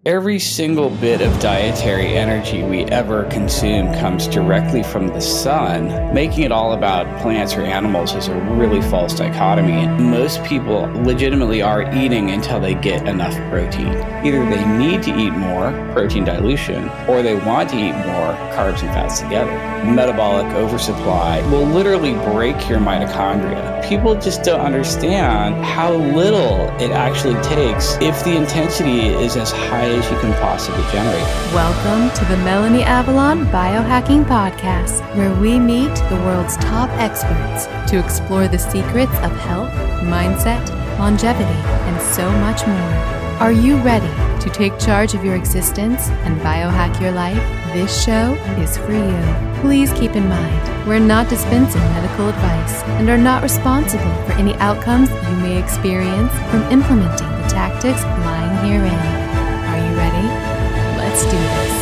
Every single bit of dietary energy we ever consume comes directly from the sun. Making it all about plants or animals is a really false dichotomy. Most people legitimately are eating until they get enough protein. Either they need to eat more, protein dilution, or they want to eat more, carbs and fats together. Metabolic oversupply will literally break your mitochondria. People just don't understand how little it actually takes if the intensity is as high as you can possibly generate. Welcome to the Melanie Avalon Biohacking Podcast, where we meet the world's top experts to explore the secrets of health, mindset, longevity, and so much more. Are you ready to take charge of your existence and biohack your life? This show is for you. Please keep in mind, we're not dispensing medical advice and are not responsible for any outcomes you may experience from implementing the tactics lying herein. Are you ready? Let's do this.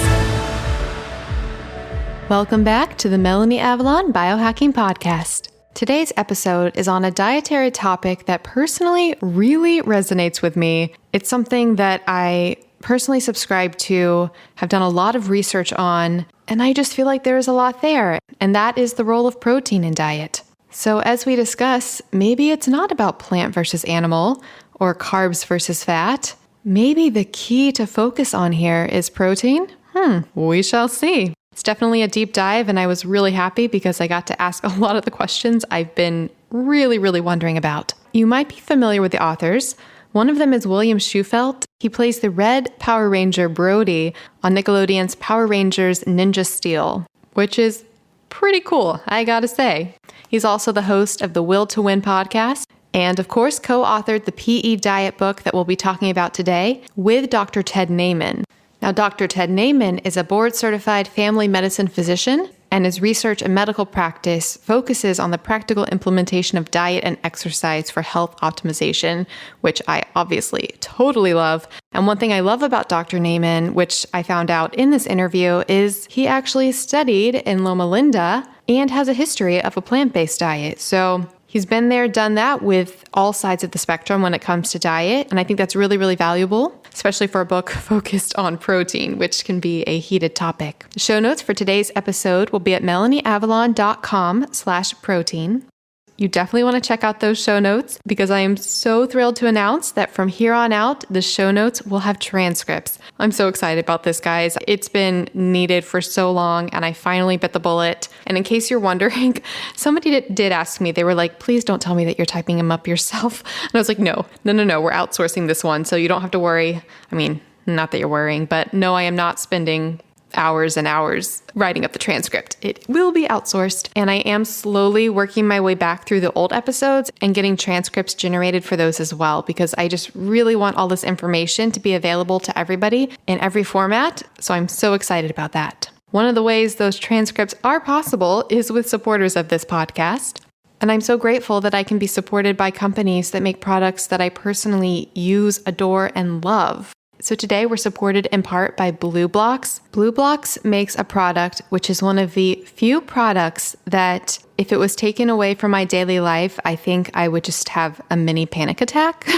Welcome back to the Melanie Avalon Biohacking Podcast. Today's episode is on a dietary topic that personally really resonates with me. It's something that I personally subscribe to, have done a lot of research on, and I just feel like there is a lot there, and that is the role of protein in diet. So as we discuss, maybe it's not about plant versus animal or carbs versus fat. Maybe the key to focus on here is protein? We shall see. It's definitely a deep dive, and I was really happy because I got to ask a lot of the questions I've been really wondering about. You might be familiar with the authors. One of them is William Shewfelt. He plays the Red Power Ranger Brody on Nickelodeon's Power Rangers Ninja Steel, which is pretty cool, I gotta say. He's also the host of the Will to Win podcast, and of course co-authored the PE diet book that we'll be talking about today with Dr. Ted Naiman. Now, Dr. Ted Naiman is a board-certified family medicine physician, and his research and medical practice focuses on the practical implementation of diet and exercise for health optimization, which I obviously totally love. And one thing I love about Dr. Naiman, which I found out in this interview, is he actually studied in Loma Linda and has a history of a plant-based diet. So he's been there, done that with all sides of the spectrum when it comes to diet. And I think that's really valuable, especially for a book focused on protein, which can be a heated topic. The show notes for today's episode will be at melanieavalon.com/protein. You definitely want to check out those show notes because I am so thrilled to announce that from here on out, the show notes will have transcripts. I'm so excited about this, guys. It's been needed for so long and I finally bit the bullet. And in case you're wondering, somebody did ask me, they were like, please don't tell me that you're typing them up yourself. And I was like, no, we're outsourcing this one. So you don't have to worry. I mean, not that you're worrying, but no, I am not spending hours and hours writing up the transcript. It will be outsourced, and I am slowly working my way back through the old episodes and getting transcripts generated for those as well, because I just really want all this information to be available to everybody in every format, so I'm so excited about that. One of the ways those transcripts are possible is with supporters of this podcast, and I'm so grateful that I can be supported by companies that make products that I personally use, adore, and love. So today we're supported in part by BlueBlox. BlueBlox makes a product which is one of the few products that if it was taken away from my daily life, I think I would just have a mini panic attack.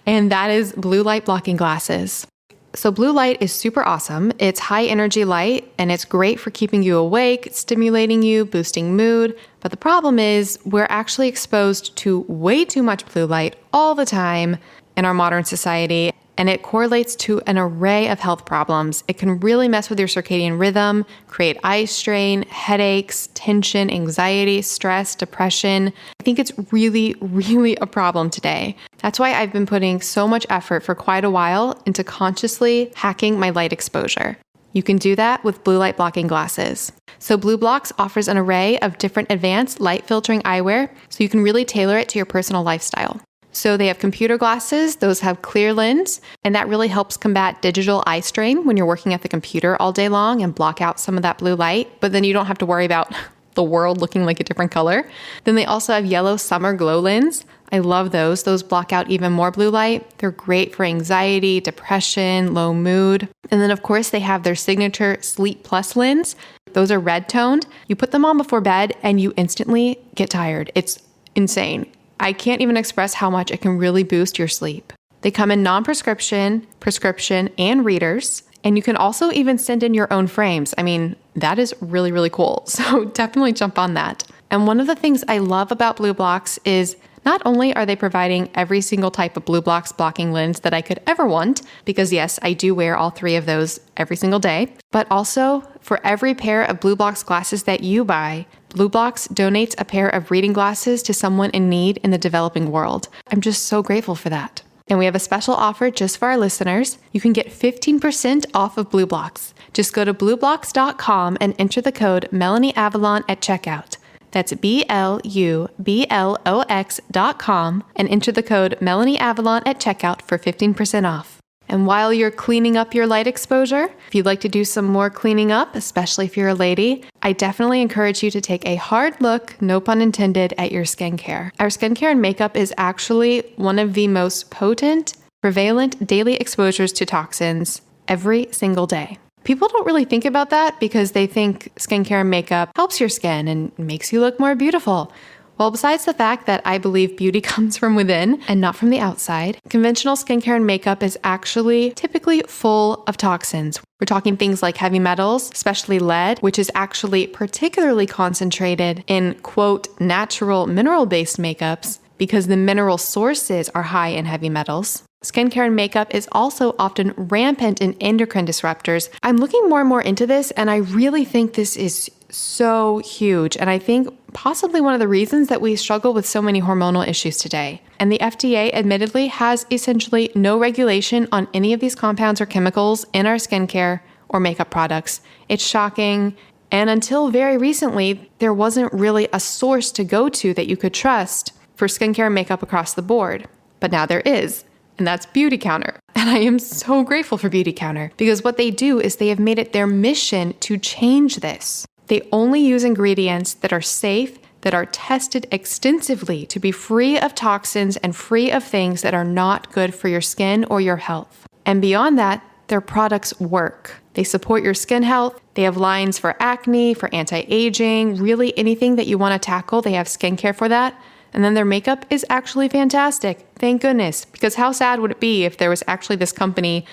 And that is blue light blocking glasses. So blue light is super awesome. It's high energy light and it's great for keeping you awake, stimulating you, boosting mood. But the problem is we're actually exposed to way too much blue light all the time in our modern society. And it correlates to an array of health problems. It can really mess with your circadian rhythm, create eye strain, headaches, tension, anxiety, stress, depression. I think it's really a problem today. That's why I've been putting so much effort for quite a while into consciously hacking my light exposure. You can do that with blue light blocking glasses. So BlueBlox offers an array of different advanced light filtering eyewear, so you can really tailor it to your personal lifestyle. So they have computer glasses, those have clear lens, and that really helps combat digital eye strain when you're working at the computer all day long and block out some of that blue light, but then you don't have to worry about the world looking like a different color. Then they also have yellow summer glow lens. I love those. Those block out even more blue light. They're great for anxiety, depression, low mood. And then of course they have their signature Sleep Plus lens. Those are red toned. You put them on before bed and you instantly get tired. It's insane. I can't even express how much it can really boost your sleep. They come in non-prescription, prescription, and readers. And you can also even send in your own frames. I mean, that is really, really cool. So definitely jump on that. And one of the things I love about Blue Blocks is not only are they providing every single type of Blue Blocks blocking lens that I could ever want, because yes, I do wear all 3 of those every single day, but also for every pair of Blue Blocks glasses that you buy, Blue Blocks donates a pair of reading glasses to someone in need in the developing world. I'm just so grateful for that. And we have a special offer just for our listeners. You can get 15% off of Blue Blocks. Just go to blueblocks.com and enter the code MelanieAvalon at checkout. That's BLUBLOX.com and enter the code MelanieAvalon at checkout for 15% off. And while you're cleaning up your light exposure, if you'd like to do some more cleaning up, especially if you're a lady, I definitely encourage you to take a hard look, no pun intended, at your skincare. Our skincare and makeup is actually one of the most potent, prevalent daily exposures to toxins every single day. People don't really think about that because they think skincare and makeup helps your skin and makes you look more beautiful. Well, besides the fact that I believe beauty comes from within and not from the outside, conventional skincare and makeup is actually typically full of toxins. We're talking things like heavy metals, especially lead, which is actually particularly concentrated in, quote, natural mineral-based makeups because the mineral sources are high in heavy metals. Skincare and makeup is also often rampant in endocrine disruptors. I'm looking more and more into this, and I really think this is so huge. And I think possibly one of the reasons that we struggle with so many hormonal issues today. And the FDA admittedly has essentially no regulation on any of these compounds or chemicals in our skincare or makeup products. It's shocking. And until very recently, there wasn't really a source to go to that you could trust for skincare and makeup across the board. But now there is. And that's Beautycounter. And I am so grateful for Beautycounter because what they do is they have made it their mission to change this. They only use ingredients that are safe, that are tested extensively to be free of toxins and free of things that are not good for your skin or your health. And beyond that, their products work. They support your skin health. They have lines for acne, for anti-aging, really anything that you want to tackle. They have skincare for that. And then their makeup is actually fantastic. Thank goodness. Because how sad would it be if there was actually this company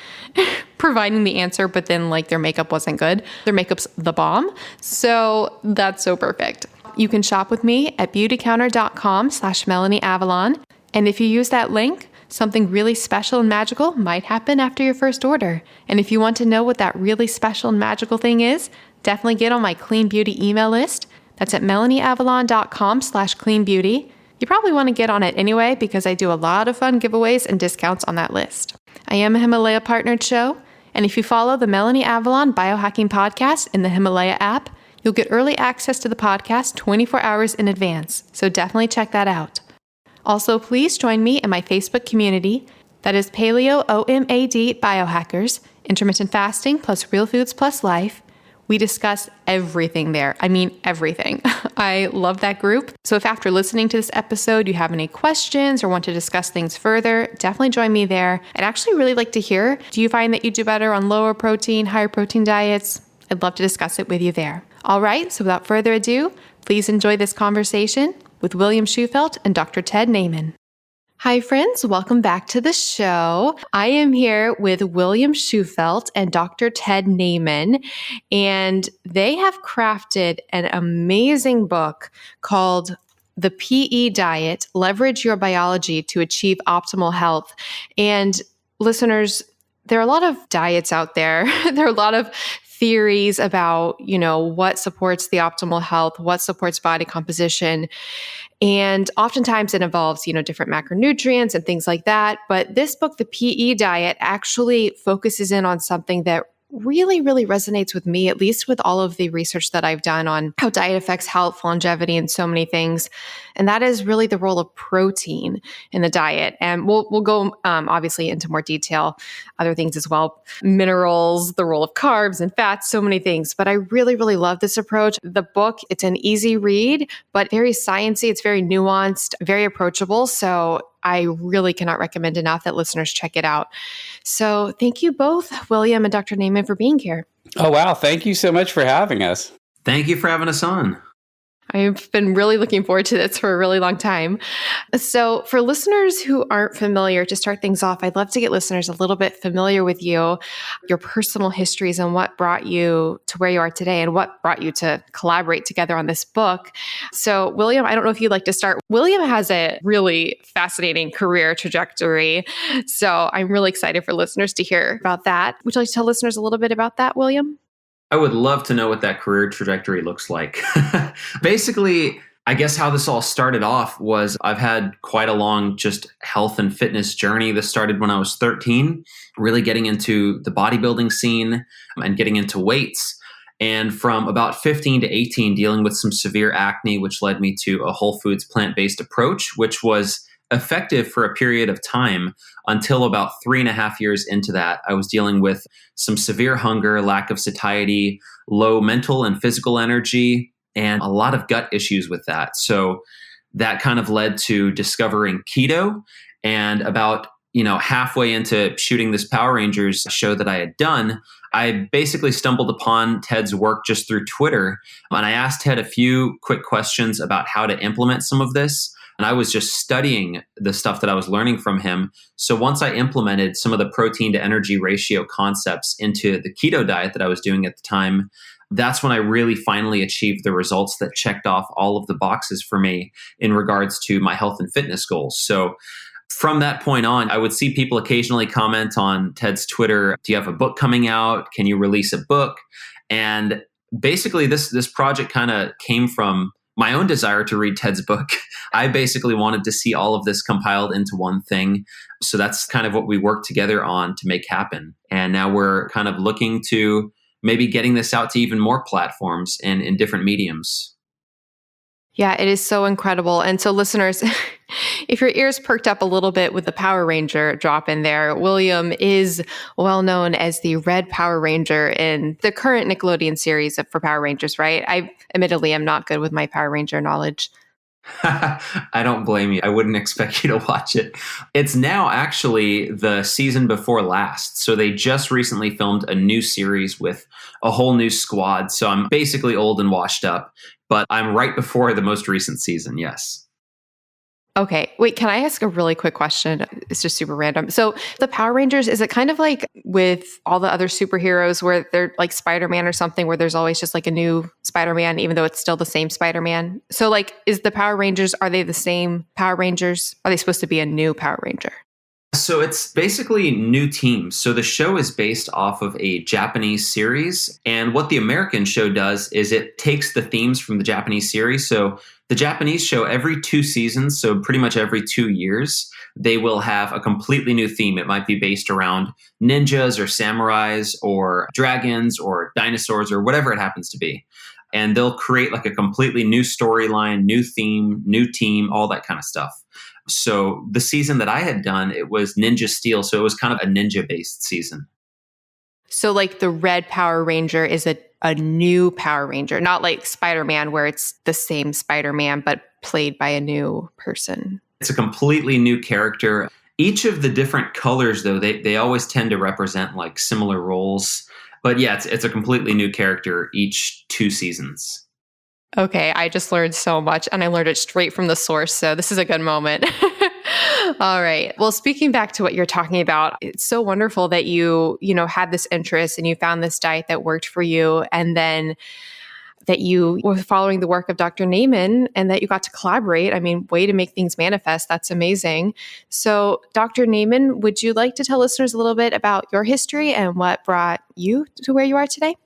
providing the answer, but then like their makeup wasn't good? Their makeup's the bomb. So that's so perfect. You can shop with me at beautycounter.com/MelanieAvalon. And if you use that link, something really special and magical might happen after your first order. And if you want to know what that really special and magical thing is, definitely get on my Clean Beauty email list. That's at MelanieAvalon.com/cleanbeauty. You probably want to get on it anyway because I do a lot of fun giveaways and discounts on that list. I am a Himalaya partnered show, and if you follow the Melanie Avalon Biohacking Podcast in the Himalaya app, you'll get early access to the podcast 24 hours in advance, so definitely check that out. Also, please join me in my Facebook community that is Paleo OMAD Biohackers, Intermittent Fasting plus Real Foods plus Life. We discuss everything there. I mean, everything. I love that group. So if after listening to this episode, you have any questions or want to discuss things further, definitely join me there. I'd actually really like to hear, do you find that you do better on lower protein, higher protein diets? I'd love to discuss it with you there. All right, so without further ado, please enjoy this conversation with William Shewfelt and Dr. Ted Naiman. Hi, friends. Welcome back to the show. I am here with William Shewfelt and Dr. Ted Naiman, and they have crafted an amazing book called The PE Diet, Leverage Your Biology to Achieve Optimal Health. And listeners, there are a lot of diets out there. There are a lot of theories about, what supports the optimal health, what supports body composition. And oftentimes it involves, different macronutrients and things like that. But this book, The PE Diet, actually focuses in on something that really, really resonates with me, at least with all of the research that I've done on how diet affects health, longevity, and so many things. And that is really the role of protein in the diet. And we'll go obviously into more detail, other things as well, minerals, the role of carbs and fats, so many things. But I really, really love this approach. The book, it's an easy read, but very sciencey. It's very nuanced, very approachable. So I really cannot recommend enough that listeners check it out. So thank you both, William and Dr. Naiman, for being here. Oh, wow. Thank you so much for having us. Thank you for having us on. I've been really looking forward to this for a really long time. So, for listeners who aren't familiar, to start things off, I'd love to get listeners a little bit familiar with you, your personal histories, and what brought you to where you are today and what brought you to collaborate together on this book. So, William, I don't know if you'd like to start. William has a really fascinating career trajectory. So, I'm really excited for listeners to hear about that. Would you like to tell listeners a little bit about that, William? I would love to know what that career trajectory looks like. Basically, I guess how this all started off was I've had quite a long just health and fitness journey. This started when I was 13, really getting into the bodybuilding scene and getting into weights. And from about 15 to 18, dealing with some severe acne, which led me to a whole foods plant-based approach, which was effective for a period of time until about 3.5 years into that. I was dealing with some severe hunger, lack of satiety, low mental and physical energy, and a lot of gut issues with that. So that kind of led to discovering keto. And about halfway into shooting this Power Rangers show that I had done, I basically stumbled upon Ted's work just through Twitter. And I asked Ted a few quick questions about how to implement some of this. And I was just studying the stuff that I was learning from him. So once I implemented some of the protein to energy ratio concepts into the keto diet that I was doing at the time, that's when I really finally achieved the results that checked off all of the boxes for me in regards to my health and fitness goals. So from that point on, I would see people occasionally comment on Ted's Twitter, do you have a book coming out? Can you release a book? And basically this project kind of came from my own desire to read Ted's book. I basically wanted to see all of this compiled into one thing. So that's kind of what we worked together on to make happen. And now we're kind of looking to maybe getting this out to even more platforms and in different mediums. Yeah, it is so incredible. And so listeners, if your ears perked up a little bit with the Power Ranger drop in there, William is well known as the Red Power Ranger in the current Nickelodeon series for Power Rangers, right? I admittedly am not good with my Power Ranger knowledge. I don't blame you. I wouldn't expect you to watch it. It's now actually the season before last. So they just recently filmed a new series with a whole new squad. So I'm basically old and washed up, but I'm right before the most recent season. Yes. Okay. Wait, can I ask a really quick question? It's just super random. So the Power Rangers, is it kind of like with all the other superheroes where they're like Spider-Man or something, where there's always just like a new Spider-Man, even though it's still the same Spider-Man? So like, is the Power Rangers, are they the same Power Rangers? Are they supposed to be a new Power Ranger? So it's basically new teams. So the show is based off of a Japanese series. And what the American show does is it takes the themes from the Japanese series. So the Japanese show, every 2 seasons, so pretty much every 2 years, they will have a completely new theme. It might be based around ninjas or samurais or dragons or dinosaurs or whatever it happens to be. And they'll create like a completely new storyline, new theme, new team, all that kind of stuff. So the season that I had done, it was Ninja Steel. So it was kind of a ninja-based season. So like the Red Power Ranger is a new Power Ranger, not like Spider-Man where it's the same Spider-Man, but played by a new person. It's a completely new character. Each of the different colors, though, they always tend to represent like similar roles. But yeah, it's a completely new character each 2 seasons. Okay, I just learned so much and I learned it straight from the source. So this is a good moment. All right. Well, speaking back to what you're talking about, it's so wonderful that you had this interest and you found this diet that worked for you, and then that you were following the work of Dr. Naiman and that you got to collaborate. I mean, way to make things manifest. That's amazing. So Dr. Naiman, would you like to tell listeners a little bit about your history and what brought you to where you are today?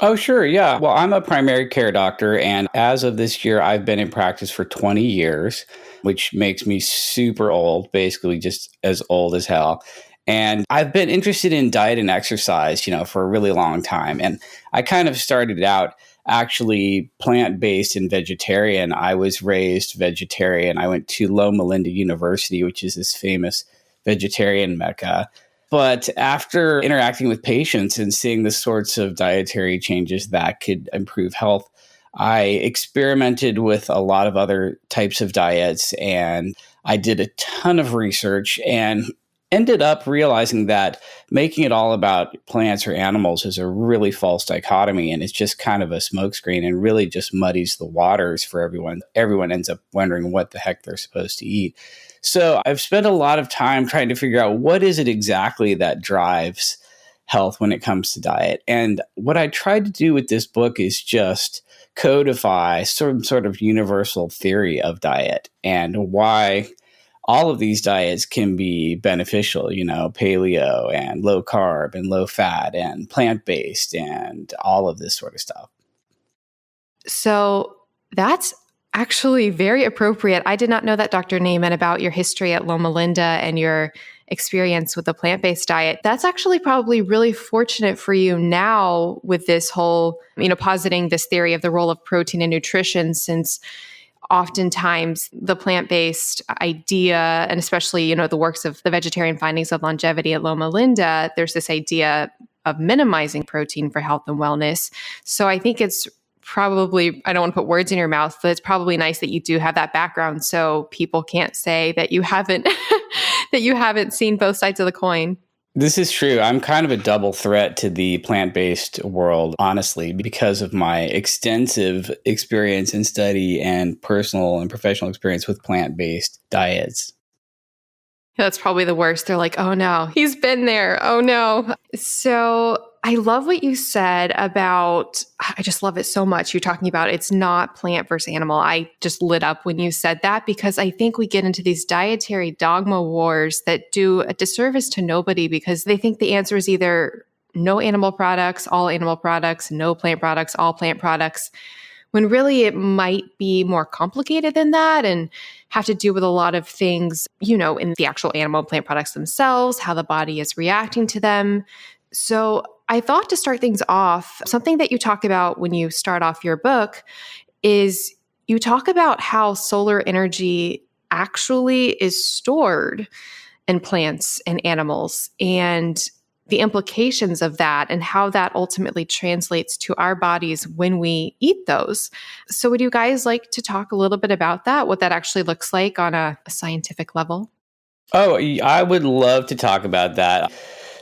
Oh, sure. Yeah. Well, I'm a primary care doctor, and as of this year, I've been in practice for 20 years, which makes me super old, basically just as old as hell. And I've been interested in diet and exercise, for a really long time. And I kind of started out actually plant-based and vegetarian. I was raised vegetarian. I went to Loma Linda University, which is this famous vegetarian mecca. But after interacting with patients and seeing the sorts of dietary changes that could improve health, I experimented with a lot of other types of diets, and I did a ton of research and ended up realizing that making it all about plants or animals is a really false dichotomy, and it's just kind of a smokescreen and really just muddies the waters for everyone. Everyone ends up wondering what the heck they're supposed to eat. So I've spent a lot of time trying to figure out what is it exactly that drives health when it comes to diet. And what I tried to do with this book is just codify some sort of universal theory of diet and why all of these diets can be beneficial, paleo and low carb and low fat and plant-based and all of this sort of stuff. So that's actually very appropriate. I did not know that, Dr. Naiman, about your history at Loma Linda and your experience with the plant-based diet. That's actually probably really fortunate for you now with this whole, positing this theory of the role of protein in nutrition, since oftentimes the plant-based idea, and especially, the works of the vegetarian findings of longevity at Loma Linda, there's this idea of minimizing protein for health and wellness. So I think it's probably, I don't want to put words in your mouth, but it's probably nice that you do have that background so people can't say that you haven't that you haven't seen both sides of the coin. This is true. I'm kind of a double threat to the plant-based world, honestly, because of my extensive experience and study and personal and professional experience with plant-based diets. That's probably the worst. They're like, oh no, he's been there. Oh no. So I love what you said about, I just love it so much. You're talking about it's not plant versus animal. I just lit up when you said that, because I think we get into these dietary dogma wars that do a disservice to nobody, because they think the answer is either no animal products, all animal products, no plant products, all plant products, when really it might be more complicated than that and have to do with a lot of things, in the actual animal and plant products themselves, how the body is reacting to them. So I thought, to start things off, something that you talk about when you start off your book is you talk about how solar energy actually is stored in plants and animals, and the implications of that and how that ultimately translates to our bodies when we eat those. So would you guys like to talk a little bit about that, what that actually looks like on a scientific level? Oh, I would love to talk about that.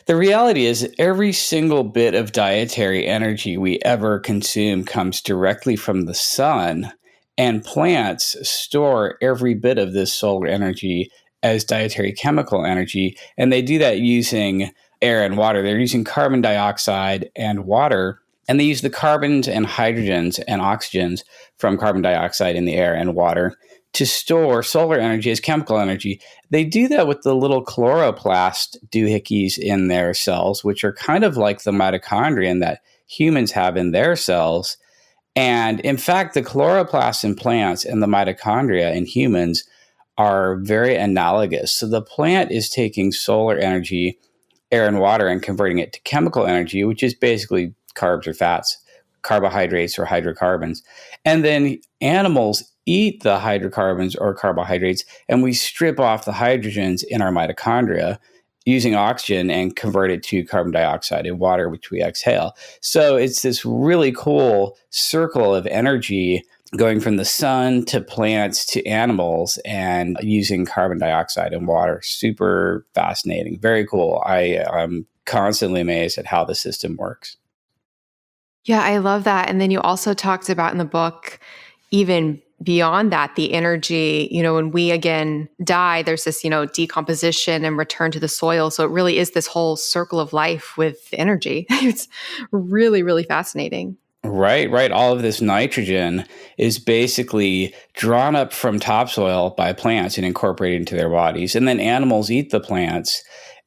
The reality is every single bit of dietary energy we ever consume comes directly from the sun, and plants store every bit of this solar energy as dietary chemical energy, and they do that using air and water. They're using carbon dioxide and water, and they use the carbons and hydrogens and oxygens from carbon dioxide in the air and water to store solar energy as chemical energy. They do that with the little chloroplast doohickeys in their cells, which are kind of like the mitochondria that humans have in their cells. And in fact, the chloroplasts in plants and the mitochondria in humans are very analogous. So the plant is taking solar energy, air and water, and converting it to chemical energy, which is basically carbs or fats, carbohydrates or hydrocarbons. And then animals eat the hydrocarbons or carbohydrates, and we strip off the hydrogens in our mitochondria using oxygen and convert it to carbon dioxide and water, which we exhale. So it's this really cool circle of energy going from the sun to plants to animals and using carbon dioxide and water. Super fascinating. Very cool. I'm constantly amazed at how the system works. Yeah, I love that. And then you also talked about in the book, even beyond that, the energy, when we again die, there's this, decomposition and return to the soil. So it really is this whole circle of life with energy. It's really, really fascinating. Right. All of this nitrogen is basically drawn up from topsoil by plants and incorporated into their bodies. And then animals eat the plants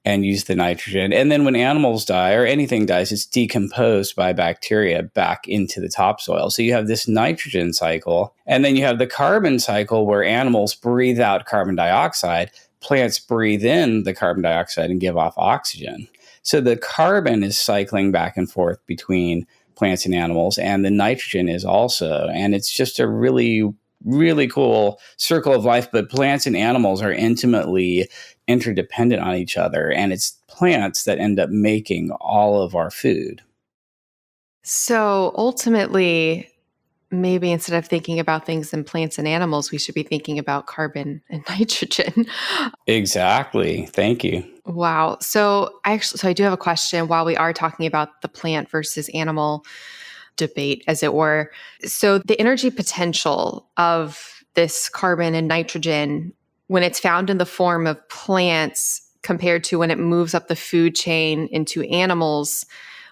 and use the nitrogen. And then when animals die or anything dies, it's decomposed by bacteria back into the topsoil. So you have this nitrogen cycle. And then you have the carbon cycle where animals breathe out carbon dioxide. Plants breathe in the carbon dioxide and give off oxygen. So the carbon is cycling back and forth between plants and animals, and the nitrogen is also. And it's just a really, really cool circle of life. But plants and animals are intimately interdependent on each other, and it's plants that end up making all of our food. So ultimately, maybe instead of thinking about things in plants and animals, we should be thinking about carbon and nitrogen. Exactly. Thank you. Wow. So I do have a question while we are talking about the plant versus animal debate, as it were. So the energy potential of this carbon and nitrogen, when it's found in the form of plants compared to when it moves up the food chain into animals,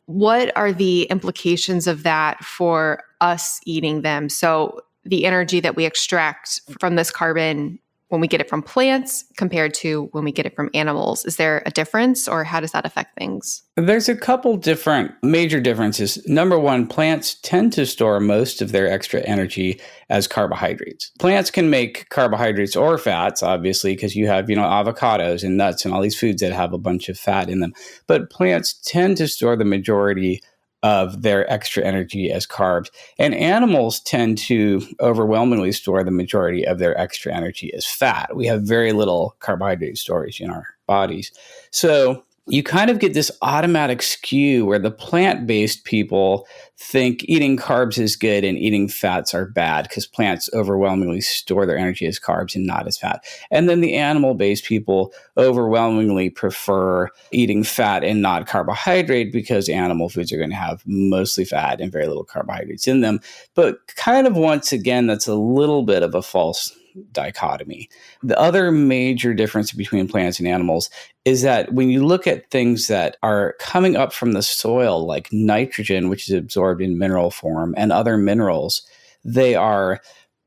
what are the implications of that for us eating them? So the energy that we extract from this carbon when we get it from plants compared to when we get it from animals, is there a difference, or how does that affect things? There's a couple different major differences. Number one, plants tend to store most of their extra energy as carbohydrates. Plants can make carbohydrates or fats, obviously, because you have, avocados and nuts and all these foods that have a bunch of fat in them. But plants tend to store the majority of their extra energy as carbs. And animals tend to overwhelmingly store the majority of their extra energy as fat. We have very little carbohydrate storage in our bodies. So you kind of get this automatic skew where the plant-based people think eating carbs is good and eating fats are bad because plants overwhelmingly store their energy as carbs and not as fat. And then the animal-based people overwhelmingly prefer eating fat and not carbohydrate because animal foods are going to have mostly fat and very little carbohydrates in them. But kind of once again, that's a little bit of a false dichotomy. The other major difference between plants and animals is that when you look at things that are coming up from the soil, like nitrogen, which is absorbed in mineral form, and other minerals, they are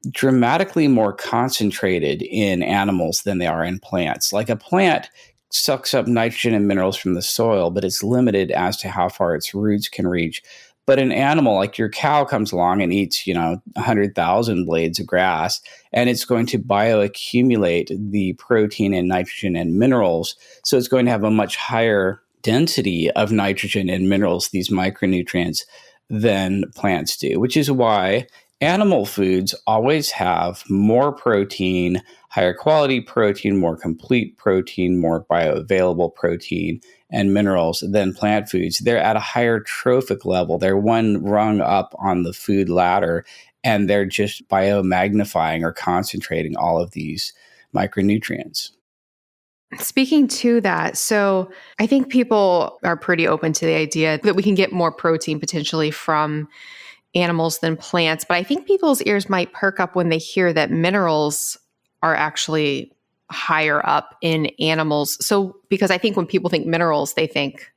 dramatically more concentrated in animals than they are in plants. Like a plant sucks up nitrogen and minerals from the soil, but it's limited as to how far its roots can reach. But an animal like your cow comes along and eats, 100,000 blades of grass, and it's going to bioaccumulate the protein and nitrogen and minerals. So it's going to have a much higher density of nitrogen and minerals, these micronutrients, than plants do, which is why animal foods always have more protein, higher quality protein, more complete protein, more bioavailable protein and minerals than plant foods. They're at a higher trophic level. They're one rung up on the food ladder, and they're just biomagnifying or concentrating all of these micronutrients. Speaking to that, so I think people are pretty open to the idea that we can get more protein potentially from animals than plants, but I think people's ears might perk up when they hear that minerals are actually higher up in animals. So, because I think when people think minerals, they think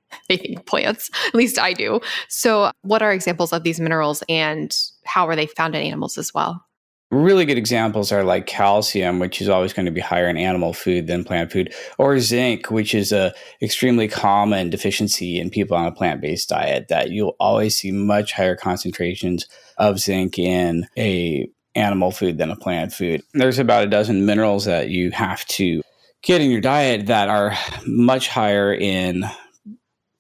plants. At least I do. So, what are examples of these minerals and how are they found in animals as well? Really good examples are like calcium, which is always going to be higher in animal food than plant food, or zinc, which is a extremely common deficiency in people on a plant-based diet, that you'll always see much higher concentrations of zinc in a animal food than a plant food. There's about a dozen minerals that you have to get in your diet that are much higher in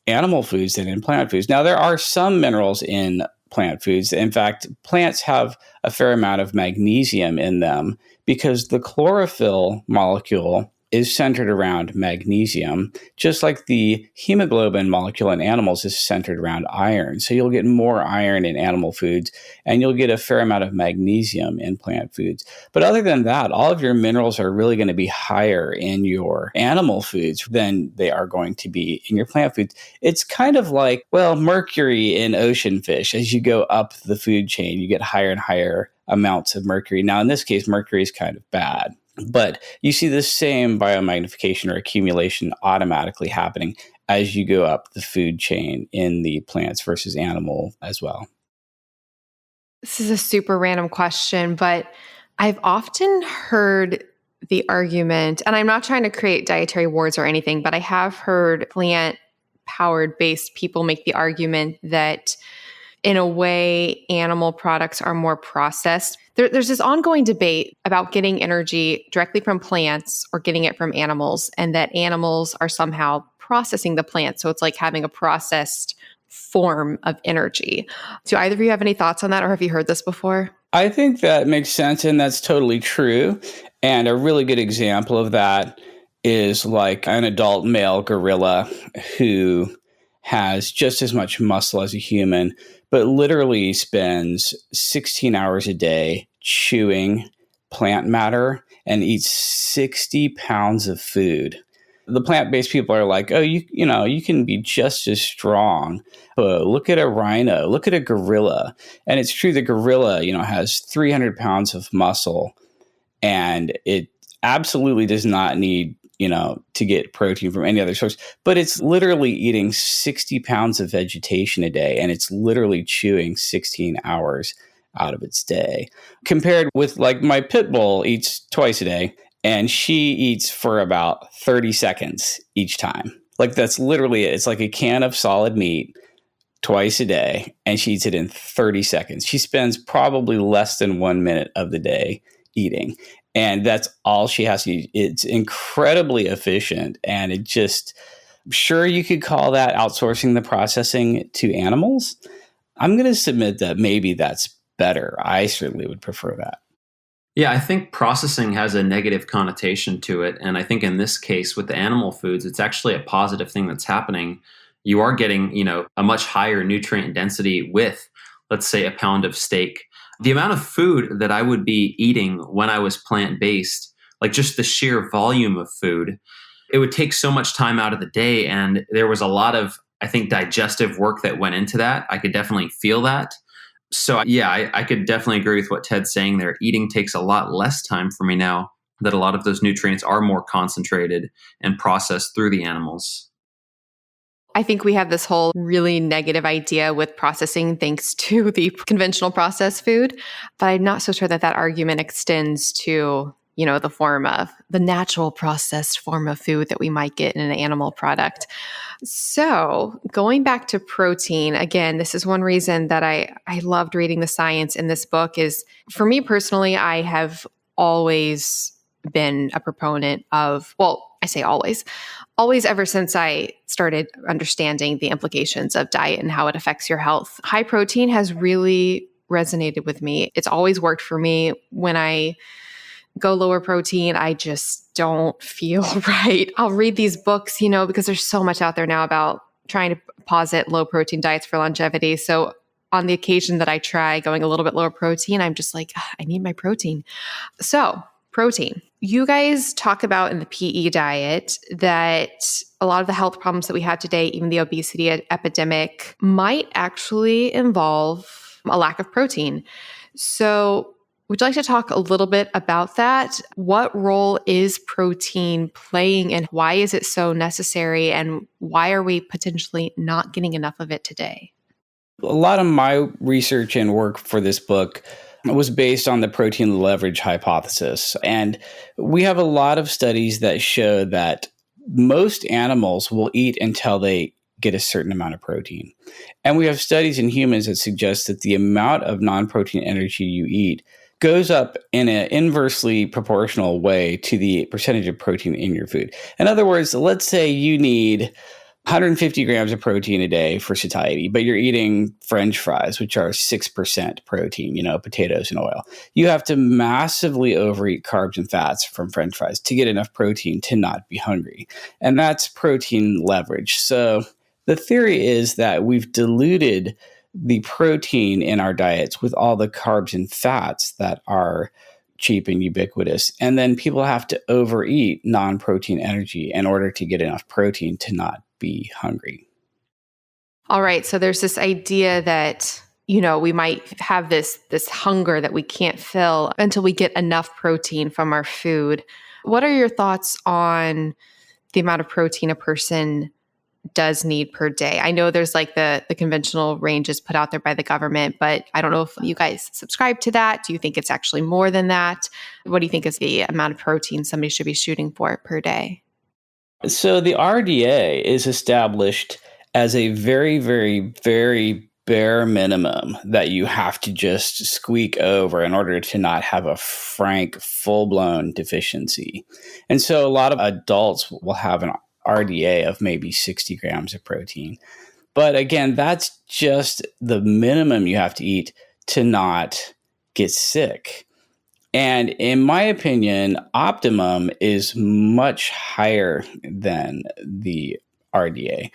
animal foods than in plant foods. Now, there are some minerals in plant foods. In fact, plants have a fair amount of magnesium in them because the chlorophyll molecule is centered around magnesium, just like the hemoglobin molecule in animals is centered around iron. So you'll get more iron in animal foods, and you'll get a fair amount of magnesium in plant foods. But other than that, all of your minerals are really going to be higher in your animal foods than they are going to be in your plant foods. It's kind of like, mercury in ocean fish. As you go up the food chain, you get higher and higher amounts of mercury. Now, in this case, mercury is kind of bad. But you see the same biomagnification or accumulation automatically happening as you go up the food chain in the plants versus animal as well. This is a super random question, but I've often heard the argument, and I'm not trying to create dietary wars or anything, but I have heard plant-powered based people make the argument that in a way, animal products are more processed. There's this ongoing debate about getting energy directly from plants or getting it from animals, and that animals are somehow processing the plant. So it's like having a processed form of energy. Do either of you have any thoughts on that, or have you heard this before? I think that makes sense, and that's totally true. And a really good example of that is like an adult male gorilla who has just as much muscle as a human, but literally spends 16 hours a day chewing plant matter and eats 60 pounds of food. The plant-based people are like, oh, you can be just as strong. Look at a rhino, look at a gorilla. And it's true, the gorilla, has 300 pounds of muscle, and it absolutely does not need, to get protein from any other source, but it's literally eating 60 pounds of vegetation a day, and it's literally chewing 16 hours out of its day. Compared with like my pit bull eats twice a day, and she eats for about 30 seconds each time. Like that's literally it. It's like a can of solid meat twice a day, and she eats it in 30 seconds. She spends probably less than 1 minute of the day eating. And that's all she has to eat. It's incredibly efficient. And it just, sure, you could call that outsourcing the processing to animals. I'm going to submit that maybe that's better. I certainly would prefer that. Yeah, I think processing has a negative connotation to it. And I think in this case with the animal foods, it's actually a positive thing that's happening. You are getting, a much higher nutrient density with, let's say, a pound of steak. The amount of food that I would be eating when I was plant-based, like just the sheer volume of food, it would take so much time out of the day. And there was a lot of, I think, digestive work that went into that. I could definitely feel that. So yeah, I could definitely agree with what Ted's saying there. Eating takes a lot less time for me now that a lot of those nutrients are more concentrated and processed through the animals. I think we have this whole really negative idea with processing thanks to the conventional processed food, but I'm not so sure that argument extends to, the form of the natural processed form of food that we might get in an animal product. So going back to protein, again, this is one reason that I loved reading the science in this book is, for me personally, I have always been a proponent of, I say always ever since I started understanding the implications of diet and how it affects your health. High protein has really resonated with me. It's always worked for me. When I go lower protein, I just don't feel right. I'll read these books, because there's so much out there now about trying to posit low protein diets for longevity. So on the occasion that I try going a little bit lower protein, I'm just like, I need my protein. So protein. You guys talk about in the PE diet that a lot of the health problems that we have today, even the obesity epidemic, might actually involve a lack of protein. So would you like to talk a little bit about that? What role is protein playing and why is it so necessary? And why are we potentially not getting enough of it today? A lot of my research and work for this book was based on the protein leverage hypothesis. And we have a lot of studies that show that most animals will eat until they get a certain amount of protein. And we have studies in humans that suggest that the amount of non-protein energy you eat goes up in an inversely proportional way to the percentage of protein in your food. In other words, let's say you need 150 grams of protein a day for satiety, but you're eating French fries, which are 6% protein, potatoes and oil. You have to massively overeat carbs and fats from French fries to get enough protein to not be hungry. And that's protein leverage. So the theory is that we've diluted the protein in our diets with all the carbs and fats that are cheap and ubiquitous. And then people have to overeat non-protein energy in order to get enough protein to not be hungry. All right. So there's this idea that, we might have this hunger that we can't fill until we get enough protein from our food. What are your thoughts on the amount of protein a person does need per day? I know there's like the conventional ranges put out there by the government, but I don't know if you guys subscribe to that. Do you think it's actually more than that? What do you think is the amount of protein somebody should be shooting for per day? So the RDA is established as a very, very, very bare minimum that you have to just squeak over in order to not have a frank, full-blown deficiency. And so a lot of adults will have an RDA of maybe 60 grams of protein. But again, that's just the minimum you have to eat to not get sick. And in my opinion, optimum is much higher than the RDA.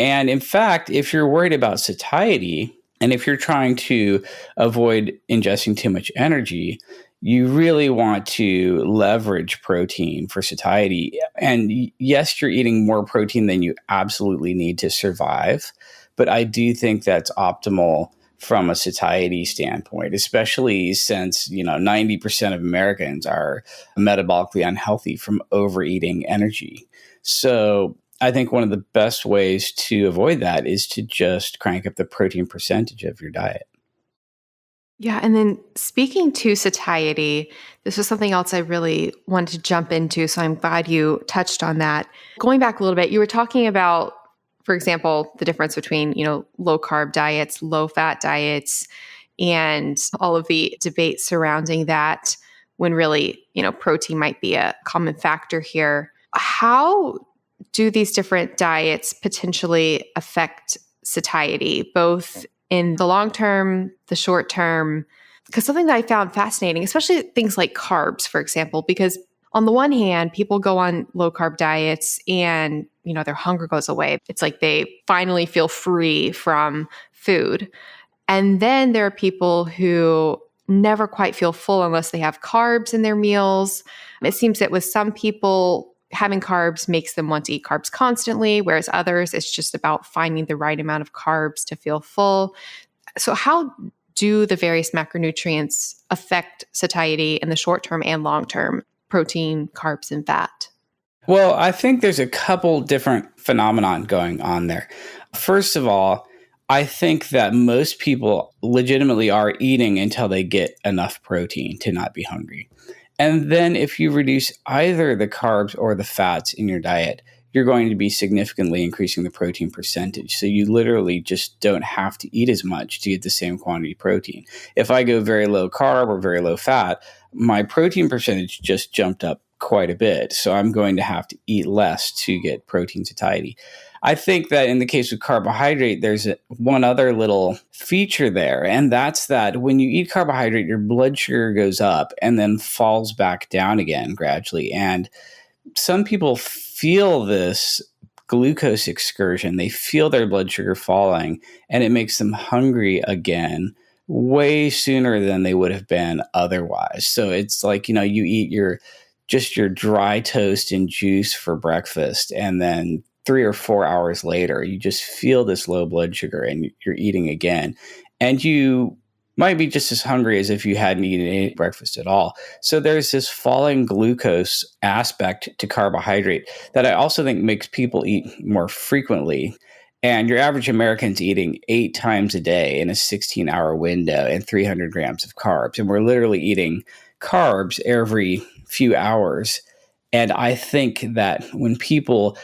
And in fact, if you're worried about satiety, and if you're trying to avoid ingesting too much energy, you really want to leverage protein for satiety. And yes, you're eating more protein than you absolutely need to survive, but I do think that's optimal from a satiety standpoint, especially since, 90% of Americans are metabolically unhealthy from overeating energy. So I think one of the best ways to avoid that is to just crank up the protein percentage of your diet. Yeah. And then speaking to satiety, this was something else I really wanted to jump into. So I'm glad you touched on that. Going back a little bit, you were talking about, for example, the difference between, low carb diets, low fat diets, and all of the debate surrounding that when really, protein might be a common factor here. How do these different diets potentially affect satiety, both in the long term, the short term? Because something that I found fascinating, especially things like carbs, for example, because on the one hand, people go on low carb diets and, their hunger goes away. It's like they finally feel free from food. And then there are people who never quite feel full unless they have carbs in their meals. It seems that with some people, having carbs makes them want to eat carbs constantly, whereas others, it's just about finding the right amount of carbs to feel full. So how do the various macronutrients affect satiety in the short term and long term, protein, carbs, and fat? Well, I think there's a couple different phenomenon going on there. First of all, I think that most people legitimately are eating until they get enough protein to not be hungry. And then if you reduce either the carbs or the fats in your diet, you're going to be significantly increasing the protein percentage. So you literally just don't have to eat as much to get the same quantity of protein. If I go very low carb or very low fat, my protein percentage just jumped up quite a bit. So I'm going to have to eat less to get protein satiety. I think that in the case of carbohydrate, there's one other little feature there, and that's that when you eat carbohydrate, your blood sugar goes up and then falls back down again gradually. And some people feel this glucose excursion. They feel their blood sugar falling, and it makes them hungry again way sooner than they would have been otherwise. So it's like, you eat your dry toast and juice for breakfast, and then 3 or 4 hours later, you just feel this low blood sugar and you're eating again. And you might be just as hungry as if you hadn't eaten any breakfast at all. So there's this falling glucose aspect to carbohydrate that I also think makes people eat more frequently. And your average American's eating 8 times a day in a 16-hour window and 300 grams of carbs. And we're literally eating carbs every few hours. And I think that when people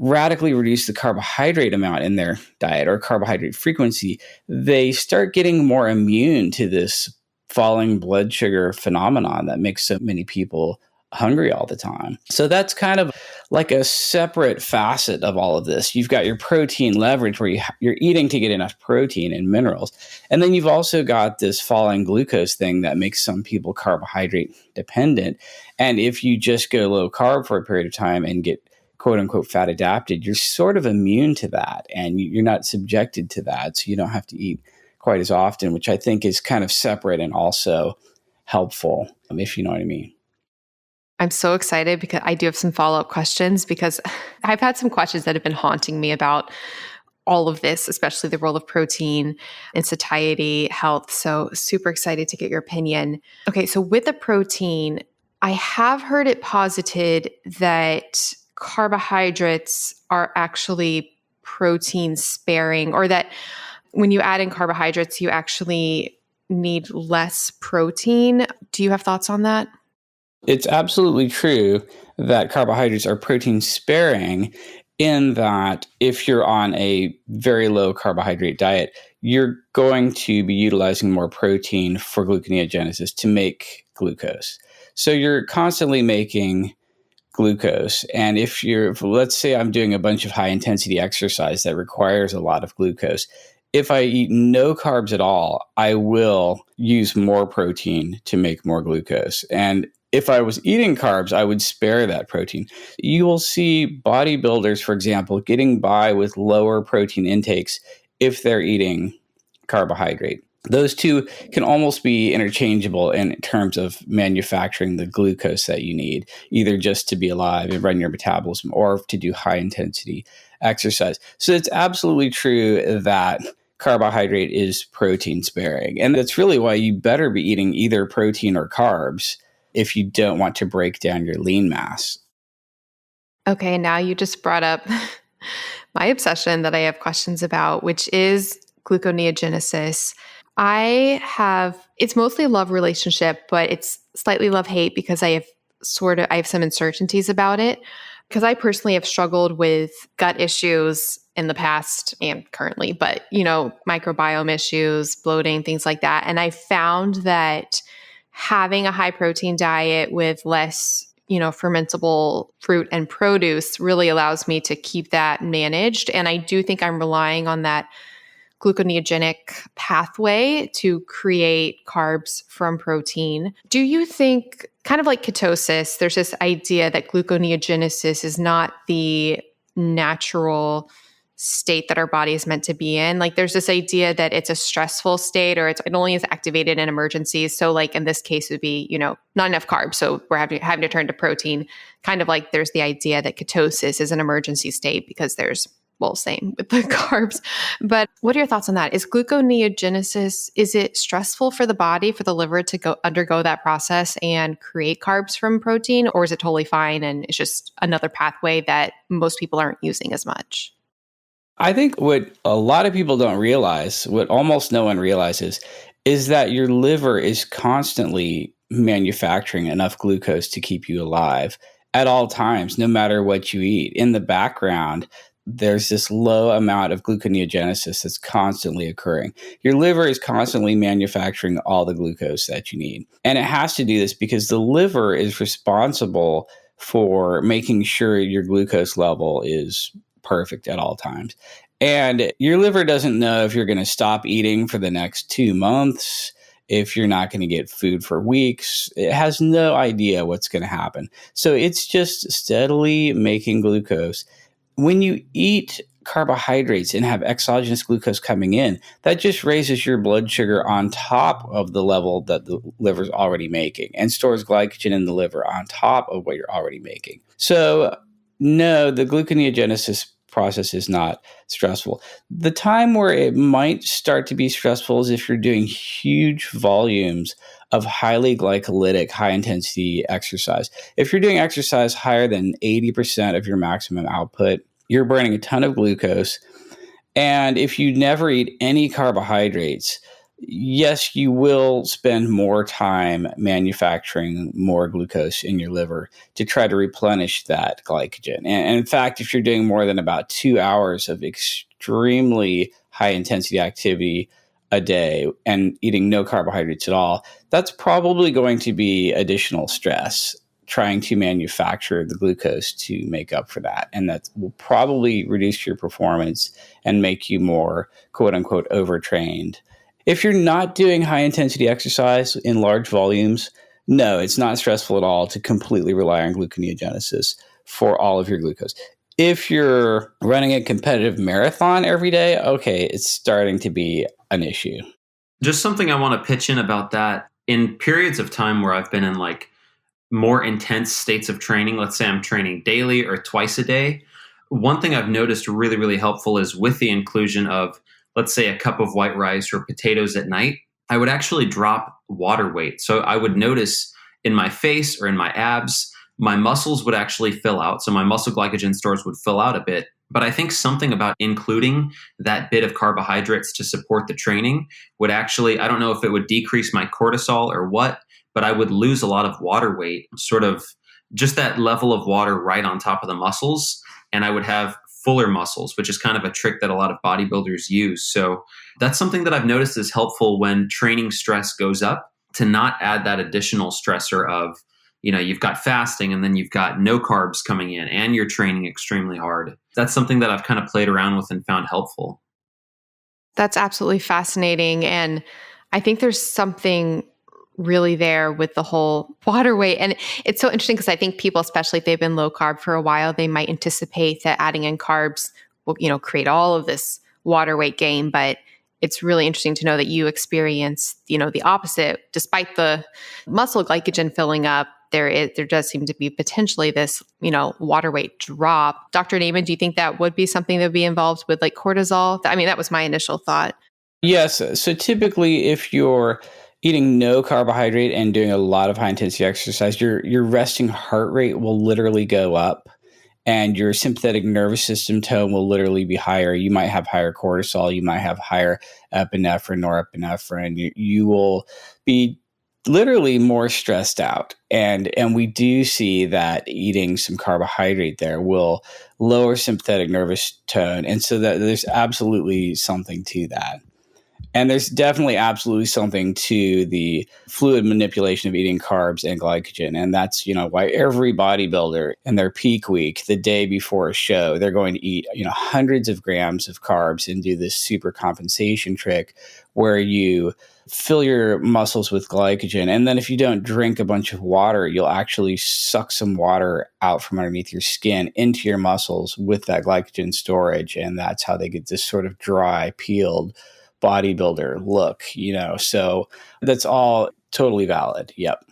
radically reduce the carbohydrate amount in their diet or carbohydrate frequency, they start getting more immune to this falling blood sugar phenomenon that makes so many people hungry all the time. So that's kind of like a separate facet of all of this. You've got your protein leverage where you're eating to get enough protein and minerals. And then you've also got this falling glucose thing that makes some people carbohydrate dependent. And if you just go low carb for a period of time and get quote unquote fat adapted, you're sort of immune to that and you're not subjected to that. So you don't have to eat quite as often, which I think is kind of separate and also helpful, if you know what I mean. I'm so excited because I do have some follow-up questions because I've had some questions that have been haunting me about all of this, especially the role of protein in satiety, health. So super excited to get your opinion. Okay, so with the protein, I have heard it posited that carbohydrates are actually protein sparing, or that when you add in carbohydrates, you actually need less protein. Do you have thoughts on that? It's absolutely true that carbohydrates are protein sparing in that if you're on a very low carbohydrate diet, you're going to be utilizing more protein for gluconeogenesis to make glucose. So you're constantly making glucose. And if let's say I'm doing a bunch of high intensity exercise that requires a lot of glucose, if I eat no carbs at all, I will use more protein to make more glucose. And If I was eating carbs, I would spare that protein. You will see bodybuilders, for example, getting by with lower protein intakes if they're eating carbohydrate. Those two can almost be interchangeable in terms of manufacturing the glucose that you need, either just to be alive and run your metabolism or to do high intensity exercise. So it's absolutely true that carbohydrate is protein sparing. And that's really why you better be eating either protein or carbs if you don't want to break down your lean mass. Okay, now you just brought up my obsession that I have questions about, which is gluconeogenesis. It's mostly a love relationship, but it's slightly love-hate because I have some uncertainties about it. Because I personally have struggled with gut issues in the past and currently, but microbiome issues, bloating, things like that. And I found that having a high protein diet with less, fermentable fruit and produce really allows me to keep that managed. And I do think I'm relying on that gluconeogenic pathway to create carbs from protein. Do you think, kind of like ketosis, there's this idea that gluconeogenesis is not the natural state that our body is meant to be in? Like there's this idea that it's a stressful state or it only is activated in emergencies. So like in this case it would be, not enough carbs. So we're having to turn to protein. Kind of like there's the idea that ketosis is an emergency state because same with the carbs. But what are your thoughts on that? Is gluconeogenesis, is it stressful for the body, for the liver to undergo that process and create carbs from protein? Or is it totally fine and it's just another pathway that most people aren't using as much? I think what a lot of people don't realize, what almost no one realizes, is that your liver is constantly manufacturing enough glucose to keep you alive at all times, no matter what you eat. In the background, there's this low amount of gluconeogenesis that's constantly occurring. Your liver is constantly manufacturing all the glucose that you need. And it has to do this because the liver is responsible for making sure your glucose level is perfect at all times. And your liver doesn't know if you're going to stop eating for the next 2 months, if you're not going to get food for weeks. It has no idea what's going to happen. So it's just steadily making glucose. When you eat carbohydrates and have exogenous glucose coming in, that just raises your blood sugar on top of the level that the liver's already making and stores glycogen in the liver on top of what you're already making. So no, the gluconeogenesis process is not stressful. The time where it might start to be stressful is if you're doing huge volumes of highly glycolytic, high-intensity exercise. If you're doing exercise higher than 80% of your maximum output, you're burning a ton of glucose. And if you never eat any carbohydrates, yes, you will spend more time manufacturing more glucose in your liver to try to replenish that glycogen. And in fact, if you're doing more than about 2 hours of extremely high intensity activity a day and eating no carbohydrates at all, that's probably going to be additional stress trying to manufacture the glucose to make up for that. And that will probably reduce your performance and make you more, quote unquote, overtrained. If you're not doing high intensity exercise in large volumes, no, it's not stressful at all to completely rely on gluconeogenesis for all of your glucose. If you're running a competitive marathon every day, okay, it's starting to be an issue. Just something I want to pitch in about that. In periods of time where I've been in like more intense states of training, let's say I'm training daily or twice a day, one thing I've noticed really, really helpful is with the inclusion of, let's say, a cup of white rice or potatoes at night, I would actually drop water weight. So I would notice in my face or in my abs, my muscles would actually fill out. So my muscle glycogen stores would fill out a bit. But I think something about including that bit of carbohydrates to support the training would actually, I don't know if it would decrease my cortisol or what, but I would lose a lot of water weight, sort of just that level of water right on top of the muscles. And I would have fuller muscles, which is kind of a trick that a lot of bodybuilders use. So that's something that I've noticed is helpful when training stress goes up, to not add that additional stressor of, you've got fasting and then you've got no carbs coming in and you're training extremely hard. That's something that I've kind of played around with and found helpful. That's absolutely fascinating. And I think there's something really there with the whole water weight. And it's so interesting because I think people, especially if they've been low carb for a while, they might anticipate that adding in carbs will, create all of this water weight gain. But it's really interesting to know that you experience, the opposite. Despite the muscle glycogen filling up, there does seem to be potentially this, water weight drop. Dr. Naiman, do you think that would be something that would be involved with like cortisol? I mean, that was my initial thought. Yes. So typically, if you're eating no carbohydrate and doing a lot of high intensity exercise, your resting heart rate will literally go up and your sympathetic nervous system tone will literally be higher. You might have higher cortisol. You might have higher epinephrine, norepinephrine. You will be literally more stressed out. And we do see that eating some carbohydrate there will lower sympathetic nervous tone. And so that there's absolutely something to that. And there's definitely absolutely something to the fluid manipulation of eating carbs and glycogen. And that's, why every bodybuilder in their peak week, the day before a show, they're going to eat, hundreds of grams of carbs and do this super compensation trick where you fill your muscles with glycogen. And then if you don't drink a bunch of water, you'll actually suck some water out from underneath your skin into your muscles with that glycogen storage. And that's how they get this sort of dry, peeled bodybuilder look, so that's all totally valid. Yep.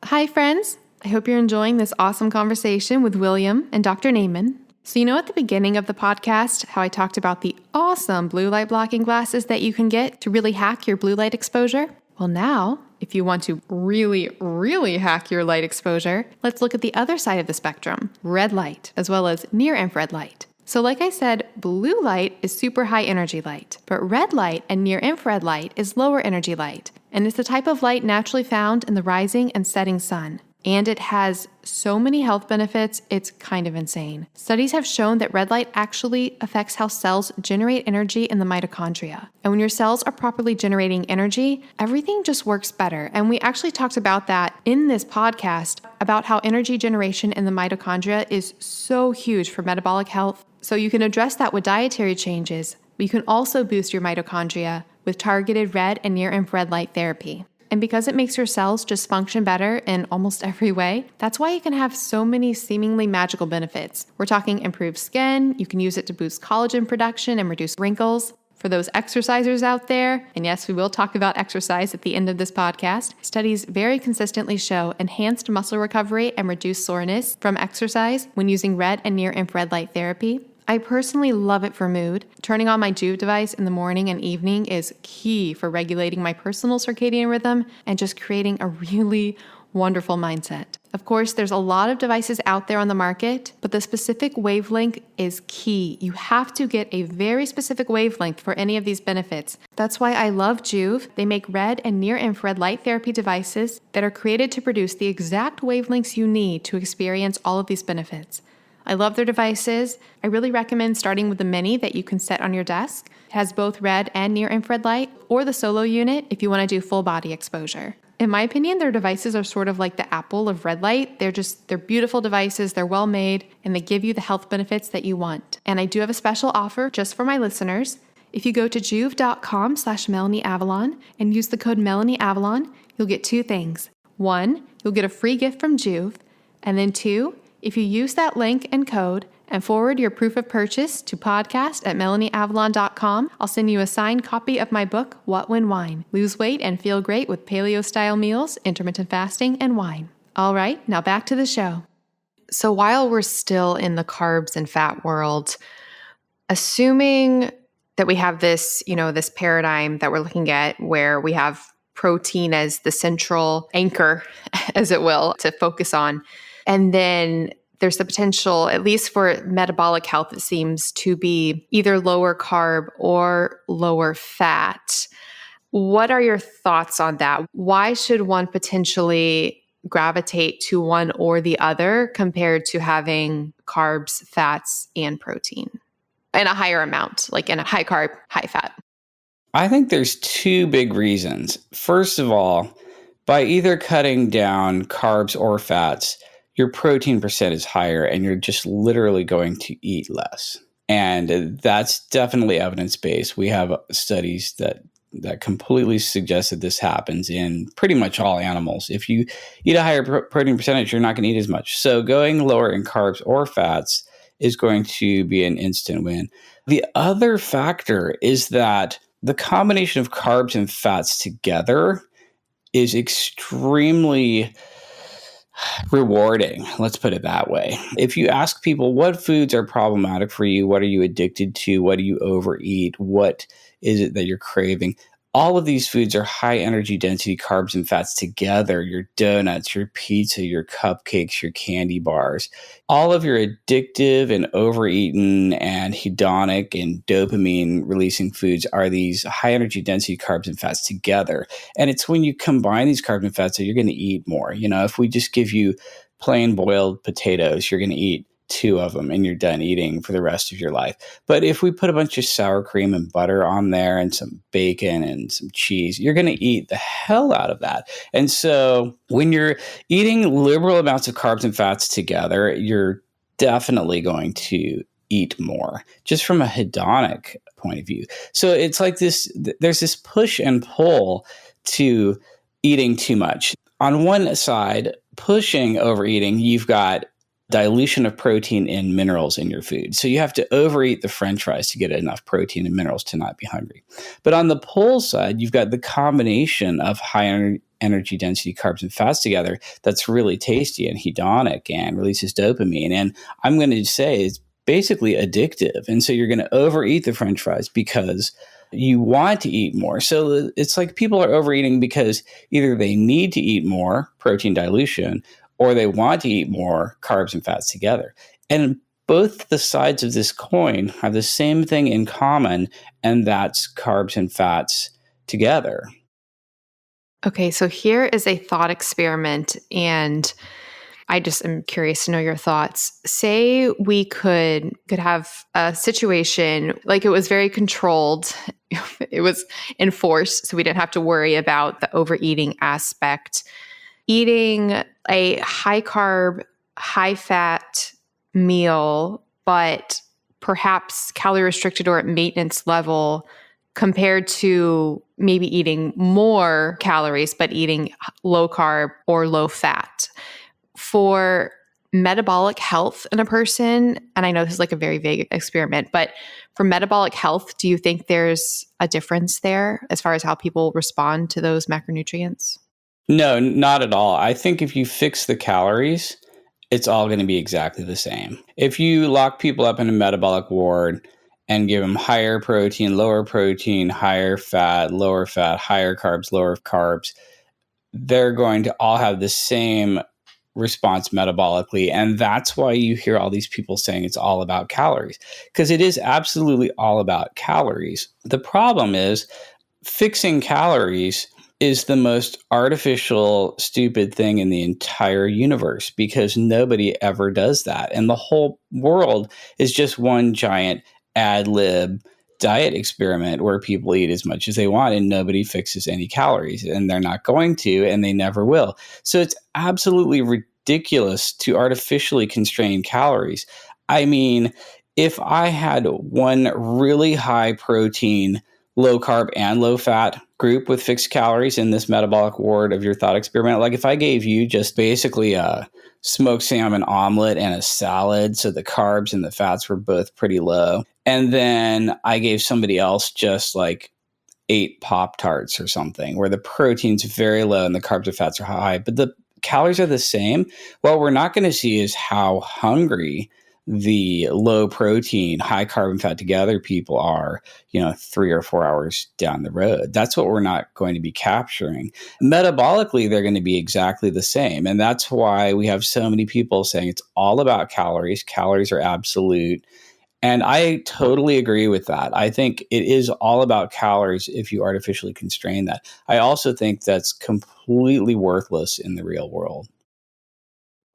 Hi, friends. I hope you're enjoying this awesome conversation with William and Dr. Naiman. So, at the beginning of the podcast, how I talked about the awesome blue light blocking glasses that you can get to really hack your blue light exposure? Well, now, if you want to really, really hack your light exposure, let's look at the other side of the spectrum, red light, as well as near infrared light. So like I said, blue light is super high energy light, but red light and near infrared light is lower energy light. And it's the type of light naturally found in the rising and setting sun. And it has so many health benefits, it's kind of insane. Studies have shown that red light actually affects how cells generate energy in the mitochondria. And when your cells are properly generating energy, everything just works better. And we actually talked about that in this podcast about how energy generation in the mitochondria is so huge for metabolic health. So you can address that with dietary changes, but you can also boost your mitochondria with targeted red and near infrared light therapy. And because it makes your cells just function better in almost every way, that's why you can have so many seemingly magical benefits. We're talking improved skin, you can use it to boost collagen production and reduce wrinkles. For those exercisers out there, and yes, we will talk about exercise at the end of this podcast, studies very consistently show enhanced muscle recovery and reduced soreness from exercise when using red and near infrared light therapy. I personally love it for mood. Turning on my Joovv device in the morning and evening is key for regulating my personal circadian rhythm and just creating a really wonderful mindset. Of course, there's a lot of devices out there on the market, but the specific wavelength is key. You have to get a very specific wavelength for any of these benefits. That's why I love Joovv. They make red and near infrared light therapy devices that are created to produce the exact wavelengths you need to experience all of these benefits. I love their devices. I really recommend starting with the mini that you can set on your desk. It has both red and near infrared light, or the solo unit if you want to do full body exposure. In my opinion, their devices are sort of like the Apple of red light. They're beautiful devices, they're well made, and they give you the health benefits that you want. And I do have a special offer just for my listeners. If you go to joovv.com/MelanieAvalon and use the code MelanieAvalon, you'll get two things. One, you'll get a free gift from Joovv, and then two, if you use that link and code and forward your proof of purchase to podcast@MelanieAvalon.com, I'll send you a signed copy of my book, What When Wine? Lose Weight and Feel Great with Paleo-Style Meals, Intermittent Fasting, and Wine. All right, now back to the show. So while we're still in the carbs and fat world, assuming that we have this, this paradigm that we're looking at where we have protein as the central anchor, as it will, to focus on, and then there's the potential, at least for metabolic health, it seems to be either lower carb or lower fat. What are your thoughts on that? Why should one potentially gravitate to one or the other compared to having carbs, fats, and protein in a higher amount, like in a high carb, high fat? I think there's two big reasons. First of all, by either cutting down carbs or fats, your protein percent is higher and you're just literally going to eat less. And that's definitely evidence-based. We have studies that that completely suggests that this happens in pretty much all animals. If you eat a higher protein percentage, you're not going to eat as much. So going lower in carbs or fats is going to be an instant win. The other factor is that the combination of carbs and fats together is extremely rewarding. Let's put it that way. If you ask people what foods are problematic for you, what are you addicted to, what do you overeat, what is it that you're craving? All of these foods are high energy density carbs and fats together. Your donuts, your pizza, your cupcakes, your candy bars. All of your addictive and overeaten and hedonic and dopamine releasing foods are these high energy density carbs and fats together. And it's when you combine these carbs and fats that you're going to eat more. If we just give you plain boiled potatoes, you're going to eat 2 of them and you're done eating for the rest of your life. But if we put a bunch of sour cream and butter on there and some bacon and some cheese, you're going to eat the hell out of that. And so when you're eating liberal amounts of carbs and fats together, you're definitely going to eat more, just from a hedonic point of view. So it's like there's this push and pull to eating too much. On one side, pushing overeating, you've got dilution of protein and minerals in your food. So you have to overeat the French fries to get enough protein and minerals to not be hungry. But on the pull side, you've got the combination of high energy density carbs and fats together that's really tasty and hedonic and releases dopamine. And I'm going to say it's basically addictive. And so you're going to overeat the French fries because you want to eat more. So it's like people are overeating because either they need to eat more protein dilution or they want to eat more carbs and fats together. And both the sides of this coin have the same thing in common, and that's carbs and fats together. Okay, so here is a thought experiment, and I just am curious to know your thoughts. Say we could have a situation like it was very controlled. It was enforced, so we didn't have to worry about the overeating aspect. Eating a high carb, high fat meal, but perhaps calorie restricted or at maintenance level, compared to maybe eating more calories, but eating low carb or low fat. For metabolic health in a person, and I know this is like a very vague experiment, but for metabolic health, do you think there's a difference there as far as how people respond to those macronutrients? No, not at all. I think if you fix the calories, it's all going to be exactly the same. If you lock people up in a metabolic ward and give them higher protein, higher fat, lower fat, higher carbs, lower carbs, they're going to all have the same response metabolically. And that's why you hear all these people saying it's all about calories, because it is absolutely all about calories. The problem is fixing calories is the most artificial, stupid thing in the entire universe, because nobody ever does that. And the whole world is just one giant ad lib diet experiment where people eat as much as they want and nobody fixes any calories, and they're not going to, and they never will. So it's absolutely ridiculous to artificially constrain calories. I mean, if I had one really high protein, low carb and low fat group with fixed calories in this metabolic ward of your thought experiment, like if I gave you just basically a smoked salmon omelet and a salad, so the carbs and the fats were both pretty low, and then I gave somebody else just like 8 Pop-Tarts or something where the protein's very low and the carbs and fats are high, but the calories are the same, what we're not going to see is how hungry the low protein, high carb and fat together people are, 3 or 4 hours down the road. That's what we're not going to be capturing. Metabolically, they're going to be exactly the same. And that's why we have so many people saying it's all about calories. Calories are absolute. And I totally agree with that. I think it is all about calories if you artificially constrain that. I also think that's completely worthless in the real world.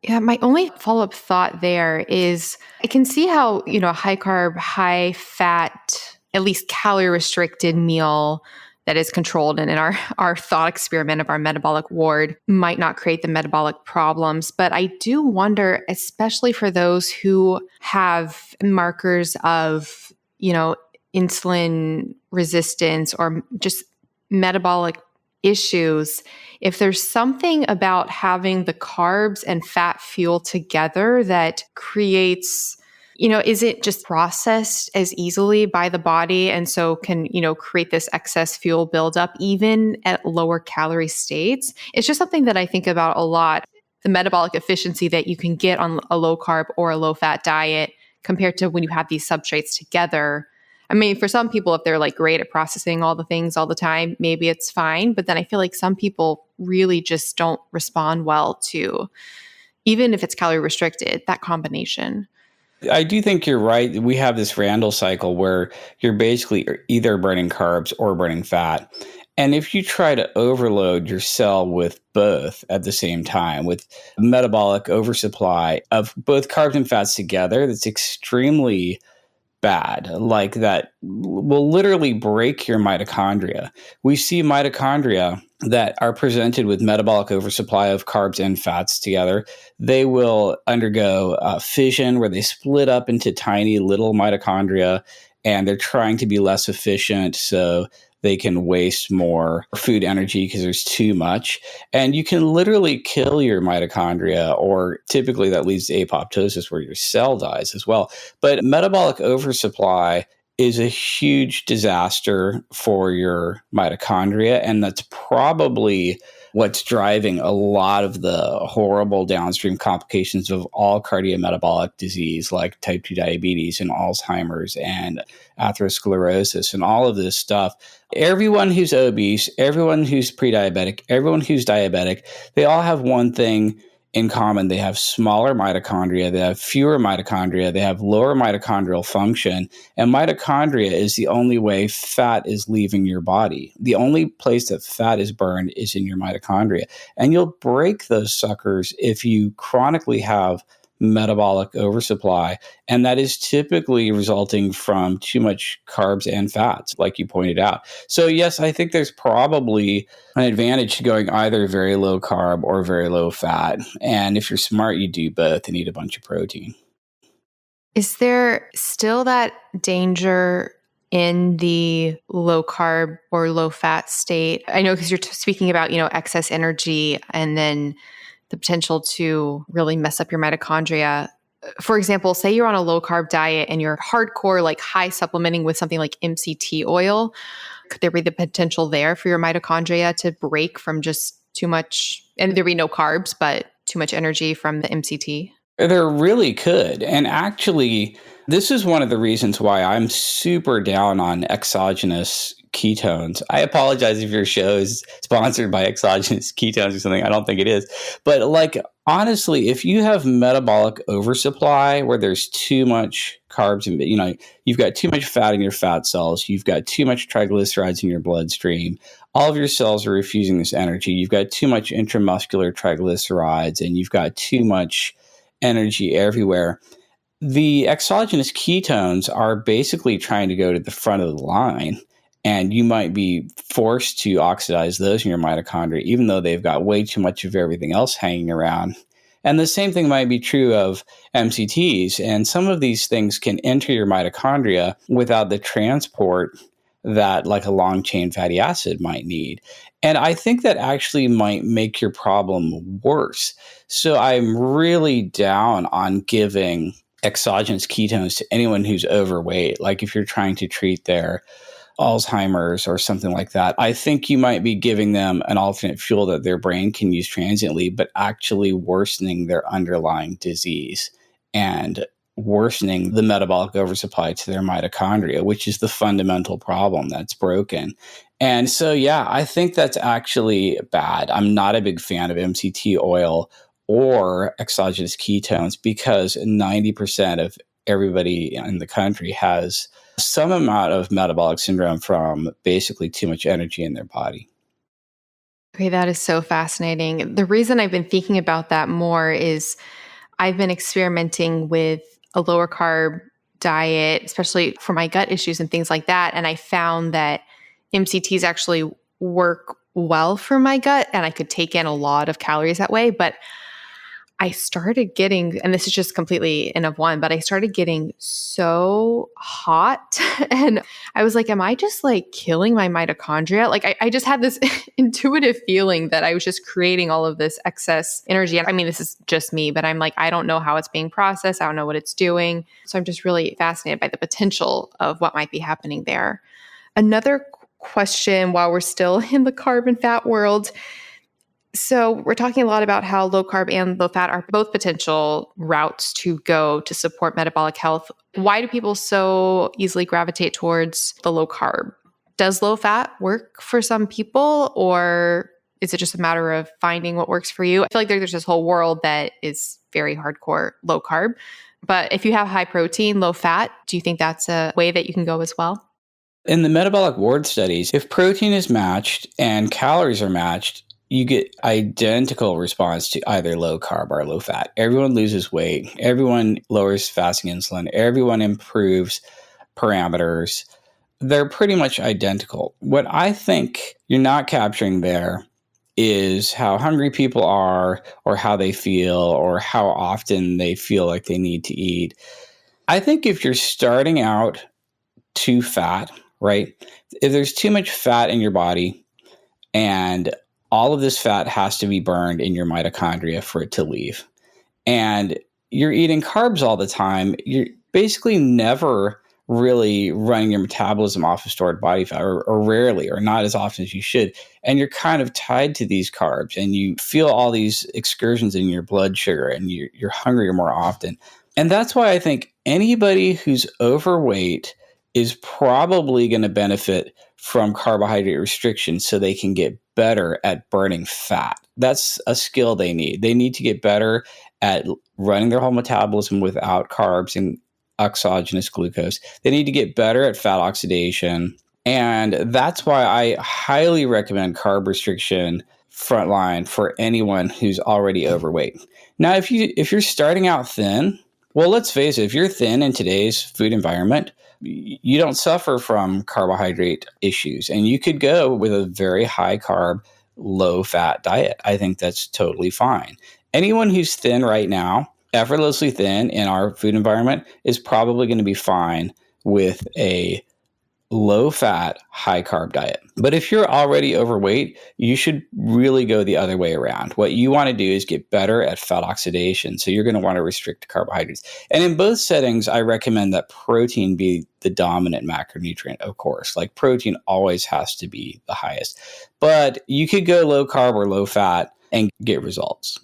Yeah, my only follow-up thought there is I can see how, a high carb, high fat, at least calorie restricted meal that is controlled and in our thought experiment of our metabolic ward might not create the metabolic problems. But I do wonder, especially for those who have markers of, insulin resistance or just metabolic issues, if there's something about having the carbs and fat fuel together that creates, is it just processed as easily by the body and so can, create this excess fuel buildup even at lower calorie states? It's just something that I think about a lot, the metabolic efficiency that you can get on a low carb or a low fat diet compared to when you have these substrates together. I mean, for some people, if they're like great at processing all the things all the time, maybe it's fine. But then I feel like some people really just don't respond well to, even if it's calorie restricted, that combination. I do think you're right. We have this Randall cycle where you're basically either burning carbs or burning fat. And if you try to overload your cell with both at the same time, with metabolic oversupply of both carbs and fats together, that's extremely bad. Like that will literally break your mitochondria. We see mitochondria that are presented with metabolic oversupply of carbs and fats together. They will undergo fission where they split up into tiny little mitochondria and they're trying to be less efficient. So they can waste more food energy because there's too much. And you can literally kill your mitochondria, or typically that leads to apoptosis where your cell dies as well. But metabolic oversupply is a huge disaster for your mitochondria. And that's probably what's driving a lot of the horrible downstream complications of all cardiometabolic disease like type 2 diabetes and Alzheimer's and atherosclerosis and all of this stuff. Everyone who's obese, everyone who's pre-diabetic, everyone who's diabetic, they all have one thing in common. They have smaller mitochondria, they have fewer mitochondria, they have lower mitochondrial function, and mitochondria is the only way fat is leaving your body. The only place that fat is burned is in your mitochondria. And you'll break those suckers if you chronically have metabolic oversupply, and that is typically resulting from too much carbs and fats, like you pointed out. So yes, I think there's probably an advantage to going either very low carb or very low fat. And if you're smart, you do both and eat a bunch of protein. Is there still that danger in the low carb or low fat state? I know because you're speaking about, excess energy and then the potential to really mess up your mitochondria. For example, say you're on a low carb diet and you're hardcore, like high supplementing with something like MCT oil. Could there be the potential there for your mitochondria to break from just too much, and there be no carbs, but too much energy from the MCT? There really could. And actually, this is one of the reasons why I'm super down on exogenous ketones. I apologize if your show is sponsored by exogenous ketones or something. I don't think it is. But honestly, if you have metabolic oversupply where there's too much carbs and you've got too much fat in your fat cells, you've got too much triglycerides in your bloodstream, all of your cells are refusing this energy. You've got too much intramuscular triglycerides and you've got too much energy everywhere. The exogenous ketones are basically trying to go to the front of the line, and you might be forced to oxidize those in your mitochondria, even though they've got way too much of everything else hanging around. And the same thing might be true of MCTs. And some of these things can enter your mitochondria without the transport that like a long chain fatty acid might need. And I think that actually might make your problem worse. So I'm really down on giving exogenous ketones to anyone who's overweight. Like if you're trying to treat their Alzheimer's or something like that, I think you might be giving them an alternate fuel that their brain can use transiently, but actually worsening their underlying disease and worsening the metabolic oversupply to their mitochondria, which is the fundamental problem that's broken. And so, yeah, I think that's actually bad. I'm not a big fan of MCT oil or exogenous ketones because 90% of everybody in the country has some amount of metabolic syndrome from basically too much energy in their body. Okay, that is so fascinating. The reason I've been thinking about that more is I've been experimenting with a lower carb diet, especially for my gut issues and things like that. And I found that MCTs actually work well for my gut and I could take in a lot of calories that way. But I started getting, and this is just completely N of one, but I started getting so hot. And I was like, am I just like killing my mitochondria? Like I just had this intuitive feeling that I was just creating all of this excess energy. I mean, this is just me, but I'm like, I don't know how it's being processed. I don't know what it's doing. So I'm just really fascinated by the potential of what might be happening there. Another question while we're still in the carb and fat world. So we're talking a lot about how low carb and low fat are both potential routes to go to support metabolic health. Why do people so easily gravitate towards the low carb? Does low fat work for some people, or is it just a matter of finding what works for you? I feel like there's this whole world that is very hardcore low carb. But if you have high protein, low fat, do you think that's a way that you can go as well? In the metabolic ward studies, if protein is matched and calories are matched, you get identical response to either low carb or low fat. Everyone loses weight. Everyone lowers fasting insulin. Everyone improves parameters. They're pretty much identical. What I think you're not capturing there is how hungry people are, or how they feel, or how often they feel like they need to eat. I think if you're starting out too fat, right? If there's too much fat in your body and all of this fat has to be burned in your mitochondria for it to leave, and you're eating carbs all the time, you're basically never really running your metabolism off of stored body fat, or rarely, or not as often as you should. And you're kind of tied to these carbs, and you feel all these excursions in your blood sugar, and you're hungrier more often. And that's why I think anybody who's overweight is probably going to benefit from carbohydrate restriction so they can get better at burning fat. That's a skill they need. They need to get better at running their whole metabolism without carbs and exogenous glucose. They need to get better at fat oxidation. And that's why I highly recommend carb restriction frontline for anyone who's already overweight. Now, if you're starting out thin, well, let's face it, if you're thin in today's food environment, you don't suffer from carbohydrate issues, and you could go with a very high carb, low fat diet. I think that's totally fine. Anyone who's thin right now, effortlessly thin in our food environment, is probably going to be fine with a low fat, high carb diet. But if you're already overweight, you should really go the other way around. What you want to do is get better at fat oxidation. So you're going to want to restrict carbohydrates. And in both settings, I recommend that protein be the dominant macronutrient, of course. Like, protein always has to be the highest. But you could go low carb or low fat and get results.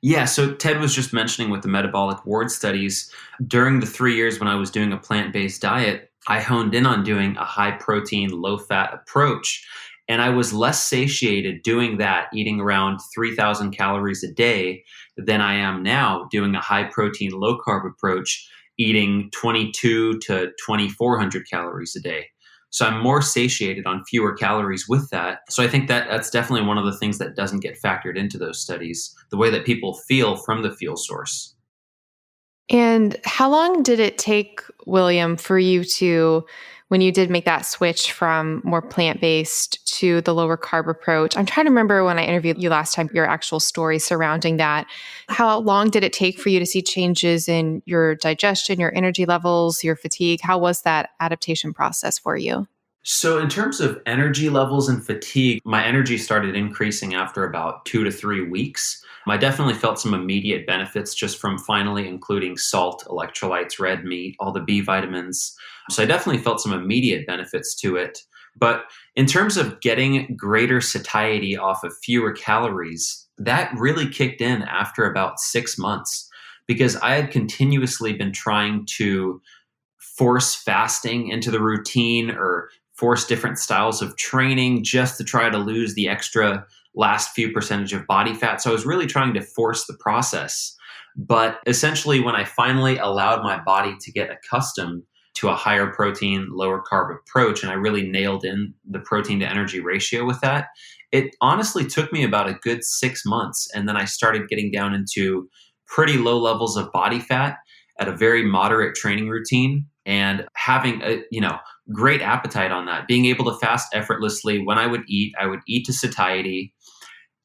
Yeah, so Ted was just mentioning with the metabolic ward studies, during the 3 years when I was doing a plant-based diet, I honed in on doing a high protein, low fat approach. And I was less satiated doing that, eating around 3,000 calories a day, than I am now doing a high protein, low carb approach, eating 22 to 2,400 calories a day. So I'm more satiated on fewer calories with that. So I think that that's definitely one of the things that doesn't get factored into those studies, the way that people feel from the fuel source. And how long did it take, William, for you to, when you did make that switch from more plant-based to the lower carb approach? I'm trying to remember when I interviewed you last time, your actual story surrounding that. How long did it take for you to see changes in your digestion, your energy levels, your fatigue? How was that adaptation process for you? So in terms of energy levels and fatigue, my energy started increasing after about 2 to 3 weeks. I definitely felt some immediate benefits just from finally including salt, electrolytes, red meat, all the B vitamins. So I definitely felt some immediate benefits to it. But in terms of getting greater satiety off of fewer calories, that really kicked in after about 6 months, because I had continuously been trying to force fasting into the routine or force different styles of training just to try to lose the extra last few percentage of body fat. So I was really trying to force the process. But essentially, when I finally allowed my body to get accustomed to a higher protein, lower carb approach, and I really nailed in the protein to energy ratio with that, it honestly took me about a good 6 months. And then I started getting down into pretty low levels of body fat at a very moderate training routine, and having a great appetite on that, being able to fast effortlessly. When I would eat to satiety,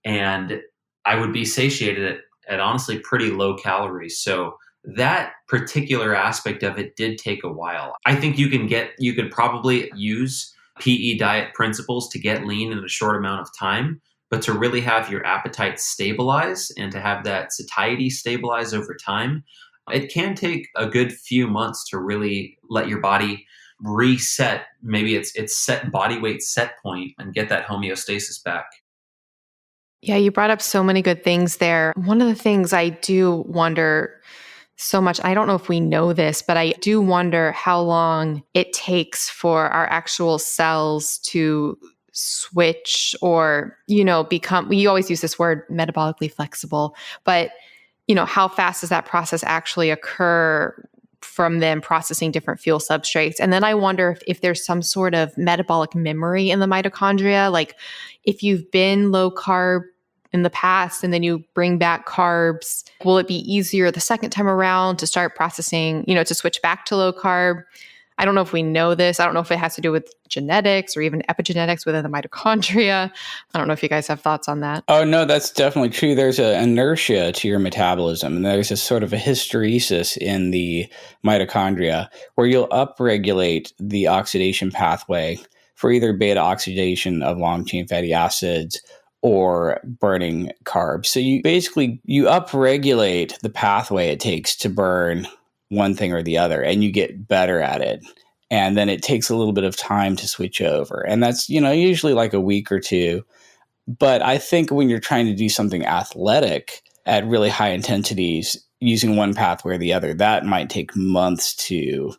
and I would be satiated at honestly pretty low calories. So that particular aspect of it did take a while. I think you could probably use PE diet principles to get lean in a short amount of time, but to really have your appetite stabilize and to have that satiety stabilize over time, it can take a good few months to really let your body reset maybe its set body weight set point and get that homeostasis back. Yeah, you brought up so many good things there. One of the things I do wonder so much, I don't know if we know this, but I do wonder how long it takes for our actual cells to switch or, become, we always use this word metabolically flexible, but, how fast does that process actually occur from them processing different fuel substrates? And then I wonder if there's some sort of metabolic memory in the mitochondria, like if you've been low carb in the past and then you bring back carbs, will it be easier the second time around to start processing, to switch back to low carb? I don't know if we know this. I don't know if it has to do with genetics or even epigenetics within the mitochondria. I don't know if you guys have thoughts on that. Oh, no, that's definitely true. There's an inertia to your metabolism, and there's a sort of a hysteresis in the mitochondria where you'll upregulate the oxidation pathway for either beta oxidation of long-chain fatty acids or burning carbs. So you upregulate the pathway it takes to burn one thing or the other, and you get better at it. And then it takes a little bit of time to switch over. And that's, usually like a week or two. But I think when you're trying to do something athletic at really high intensities, using one pathway or the other, that might take months to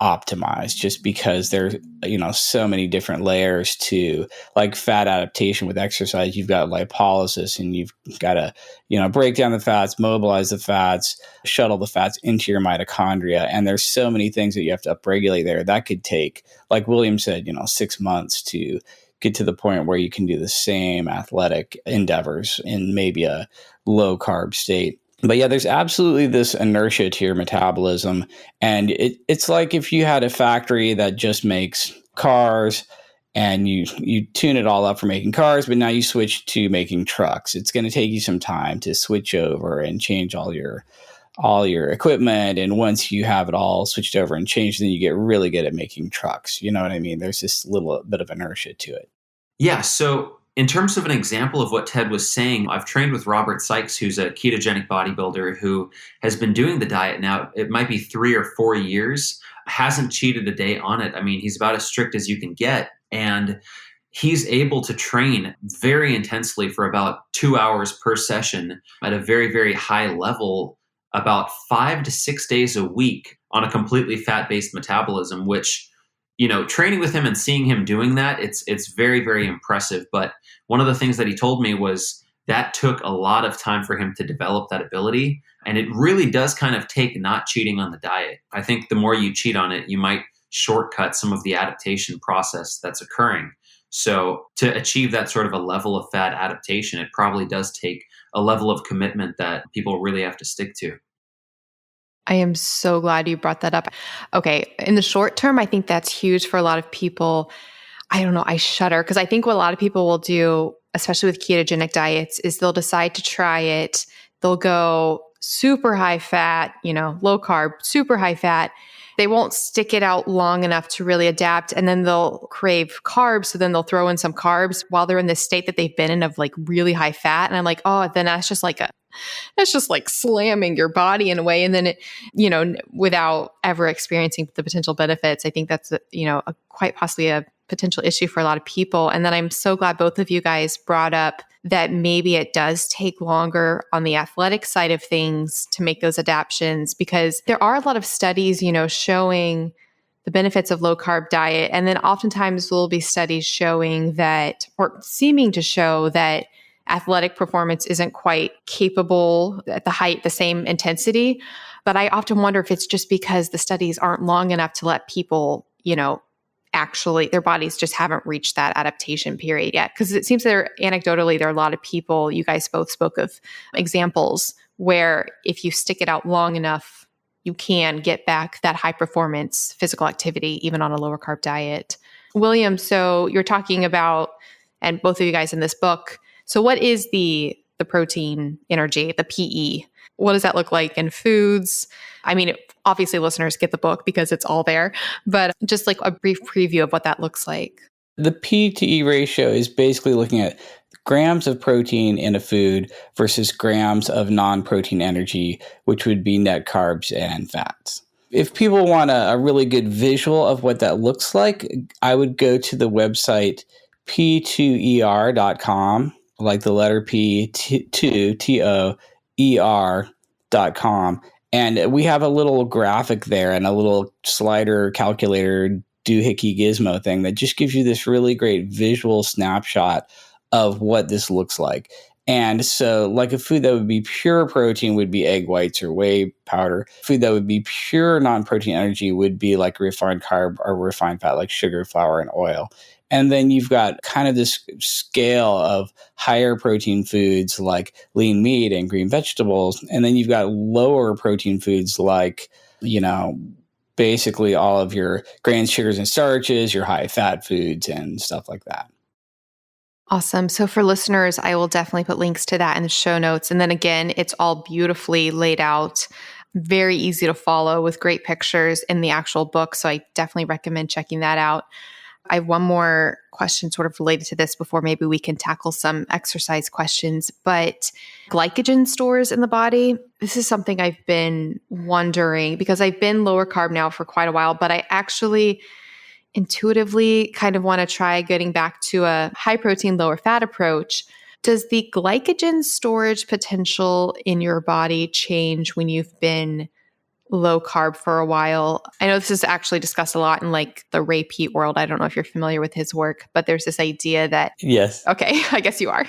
optimize, just because there's so many different layers to, like, fat adaptation with exercise. You've got lipolysis, and you've got to break down the fats, mobilize the fats, shuttle the fats into your mitochondria, and there's so many things that you have to upregulate there. That could take, like William said, 6 months to get to the point where you can do the same athletic endeavors in maybe a low carb state. But yeah, there's absolutely this inertia to your metabolism. And it's like if you had a factory that just makes cars and you tune it all up for making cars, but now you switch to making trucks. It's going to take you some time to switch over and change all your equipment. And once you have it all switched over and changed, then you get really good at making trucks. You know what I mean? There's this little bit of inertia to it. Yeah. So in terms of an example of what Ted was saying, I've trained with Robert Sykes, who's a ketogenic bodybuilder who has been doing the diet now. It might be 3 or 4 years, hasn't cheated a day on it. I mean, he's about as strict as you can get. And he's able to train very intensely for about 2 hours per session at a very, very high level, about 5 to 6 days a week on a completely fat-based metabolism, which, training with him and seeing him doing that, it's very, very impressive. But one of the things that he told me was that took a lot of time for him to develop that ability. And it really does kind of take not cheating on the diet. I think the more you cheat on it, you might shortcut some of the adaptation process that's occurring. So to achieve that sort of a level of fat adaptation, it probably does take a level of commitment that people really have to stick to. I am so glad you brought that up. Okay. In the short term, I think that's huge for a lot of people. I don't know. I shudder because I think what a lot of people will do, especially with ketogenic diets, is they'll decide to try it. They'll go super high fat, low carb, super high fat. They won't stick it out long enough to really adapt. And then they'll crave carbs. So then they'll throw in some carbs while they're in this state that they've been in of like really high fat. And I'm like, oh, then that's just like slamming your body in a way. And then it, without ever experiencing the potential benefits, I think that's, quite possibly a potential issue for a lot of people. And then I'm so glad both of you guys brought up that maybe it does take longer on the athletic side of things to make those adaptations, because there are a lot of studies, showing the benefits of low carb diet. And then oftentimes there'll be studies showing that, or seeming to show that, athletic performance isn't quite capable at the same intensity. But I often wonder if it's just because the studies aren't long enough to let people, actually their bodies just haven't reached that adaptation period yet. Because it seems there are a lot of people, you guys both spoke of examples where if you stick it out long enough, you can get back that high performance physical activity, even on a lower carb diet. William, so you're talking about, and both of you guys in this book, so what is the the protein energy, the PE. What does that look like in foods? I mean, obviously listeners get the book because it's all there, but just like a brief preview of what that looks like. The P to E ratio is basically looking at grams of protein in a food versus grams of non-protein energy, which would be net carbs and fats. If people want a really good visual of what that looks like, I would go to the website p2er.com, like the letter P, T-O-E-R.com. And we have a little graphic there and a little slider calculator doohickey gizmo thing that just gives you this really great visual snapshot of what this looks like. And so like a food that would be pure protein would be egg whites or whey powder. Food that would be pure non-protein energy would be like refined carb or refined fat, like sugar, flour, and oil. And then you've got kind of this scale of higher protein foods like lean meat and green vegetables. And then you've got lower protein foods like, basically all of your grains, sugars, and starches, your high fat foods and stuff like that. Awesome. So for listeners, I will definitely put links to that in the show notes. And then again, it's all beautifully laid out, very easy to follow with great pictures in the actual book. So I definitely recommend checking that out. I have one more question sort of related to this before maybe we can tackle some exercise questions, but glycogen stores in the body. This is something I've been wondering because I've been lower carb now for quite a while, but I actually intuitively kind of want to try getting back to a high protein, lower fat approach. Does the glycogen storage potential in your body change when you've been low carb for a while? I know this is actually discussed a lot in like the Ray Peat world. I don't know if you're familiar with his work, but there's this idea that, Yes. Okay, I guess you are.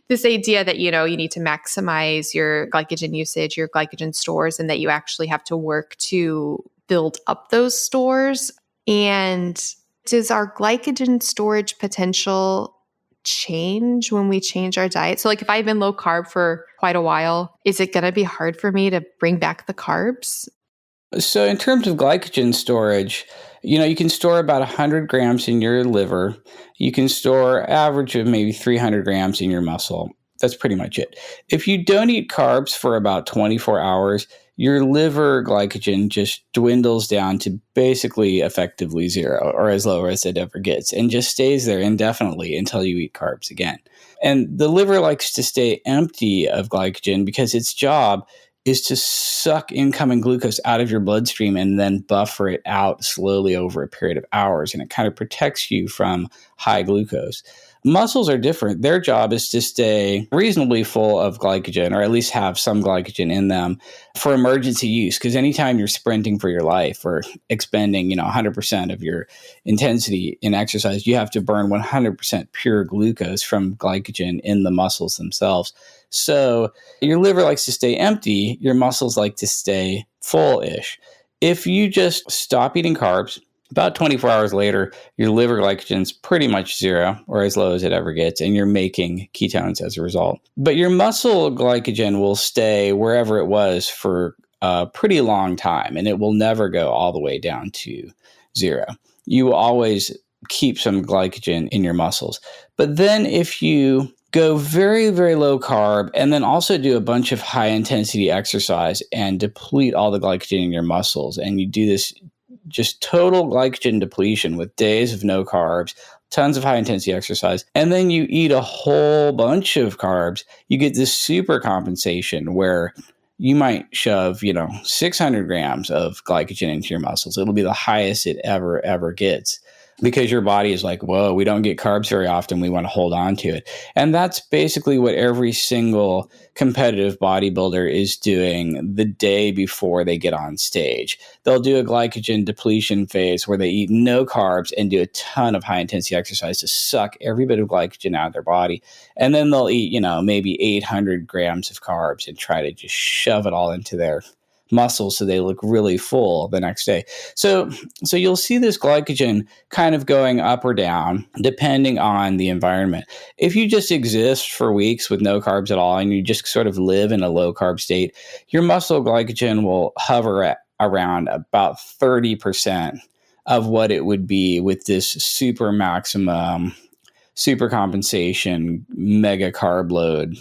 This idea that, you need to maximize your glycogen usage, your glycogen stores, and that you actually have to work to build up those stores. And does our glycogen storage potential change when we change our diet? So like if I've been low carb for quite a while, is it going to be hard for me to bring back the carbs? So in terms of glycogen storage, you can store about 100 grams in your liver. You can store average of maybe 300 grams in your muscle. That's pretty much it. If you don't eat carbs for about 24 hours, your liver glycogen just dwindles down to basically effectively zero or as low as it ever gets and just stays there indefinitely until you eat carbs again. And the liver likes to stay empty of glycogen because its job is to suck incoming glucose out of your bloodstream and then buffer it out slowly over a period of hours. And it kind of protects you from high glucose. Muscles are different. Their job is to stay reasonably full of glycogen, or at least have some glycogen in them for emergency use. Because anytime you're sprinting for your life or expending, 100% of your intensity in exercise, you have to burn 100% pure glucose from glycogen in the muscles themselves. So your liver likes to stay empty. Your muscles like to stay full-ish. If you just stop eating carbs, about 24 hours later, your liver glycogen's pretty much zero or as low as it ever gets, and you're making ketones as a result. But your muscle glycogen will stay wherever it was for a pretty long time, and it will never go all the way down to zero. You will always keep some glycogen in your muscles. But then if you go very, very low carb and then also do a bunch of high intensity exercise and deplete all the glycogen in your muscles, and you do this just total glycogen depletion with days of no carbs, tons of high intensity exercise, and then you eat a whole bunch of carbs, you get this super compensation where you might shove, 600 grams of glycogen into your muscles. It'll be the highest it ever gets. Because your body is like, whoa, we don't get carbs very often. We want to hold on to it. And that's basically what every single competitive bodybuilder is doing the day before they get on stage. They'll do a glycogen depletion phase where they eat no carbs and do a ton of high intensity exercise to suck every bit of glycogen out of their body. And then they'll eat, maybe 800 grams of carbs and try to just shove it all into their muscles so they look really full the next day. So you'll see this glycogen kind of going up or down depending on the environment. If you just exist for weeks with no carbs at all and you just sort of live in a low carb state, your muscle glycogen will hover at around about 30% of what it would be with this super maximum, super compensation, mega carb load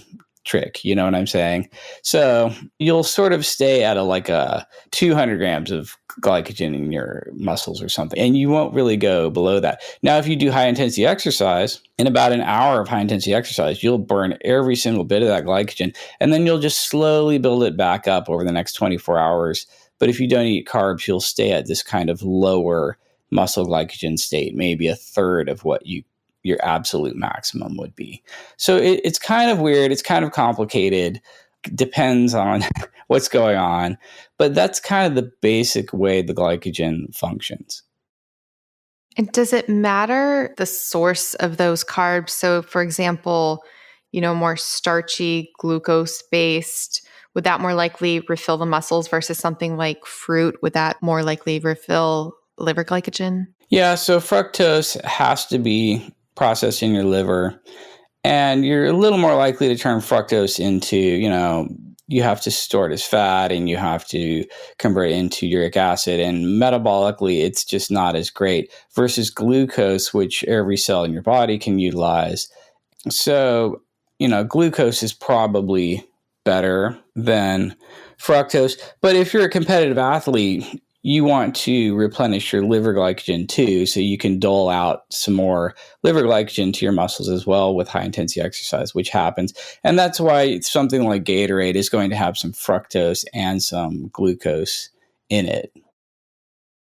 trick. You know what I'm saying? So you'll sort of stay at a 200 grams of glycogen in your muscles or something, and you won't really go below that. Now, if you do high intensity exercise, in about an hour of high intensity exercise, you'll burn every single bit of that glycogen, and then you'll just slowly build it back up over the next 24 hours. But if you don't eat carbs, you'll stay at this kind of lower muscle glycogen state, maybe a third of what your absolute maximum would be. So it's kind of weird. It's kind of complicated. Depends on what's going on. But that's kind of the basic way the glycogen functions. And does it matter the source of those carbs? So, for example, more starchy, glucose-based, would that more likely refill the muscles versus something like fruit? Would that more likely refill liver glycogen? Yeah, so fructose has to be processed in your liver, and you're a little more likely to turn fructose into, you have to store it as fat and you have to convert it into uric acid, and metabolically it's just not as great versus glucose, which every cell in your body can utilize. So, glucose is probably better than fructose, but if you're a competitive athlete, you want to replenish your liver glycogen too, so you can dole out some more liver glycogen to your muscles as well with high intensity exercise, which happens. And that's why something like Gatorade is going to have some fructose and some glucose in it.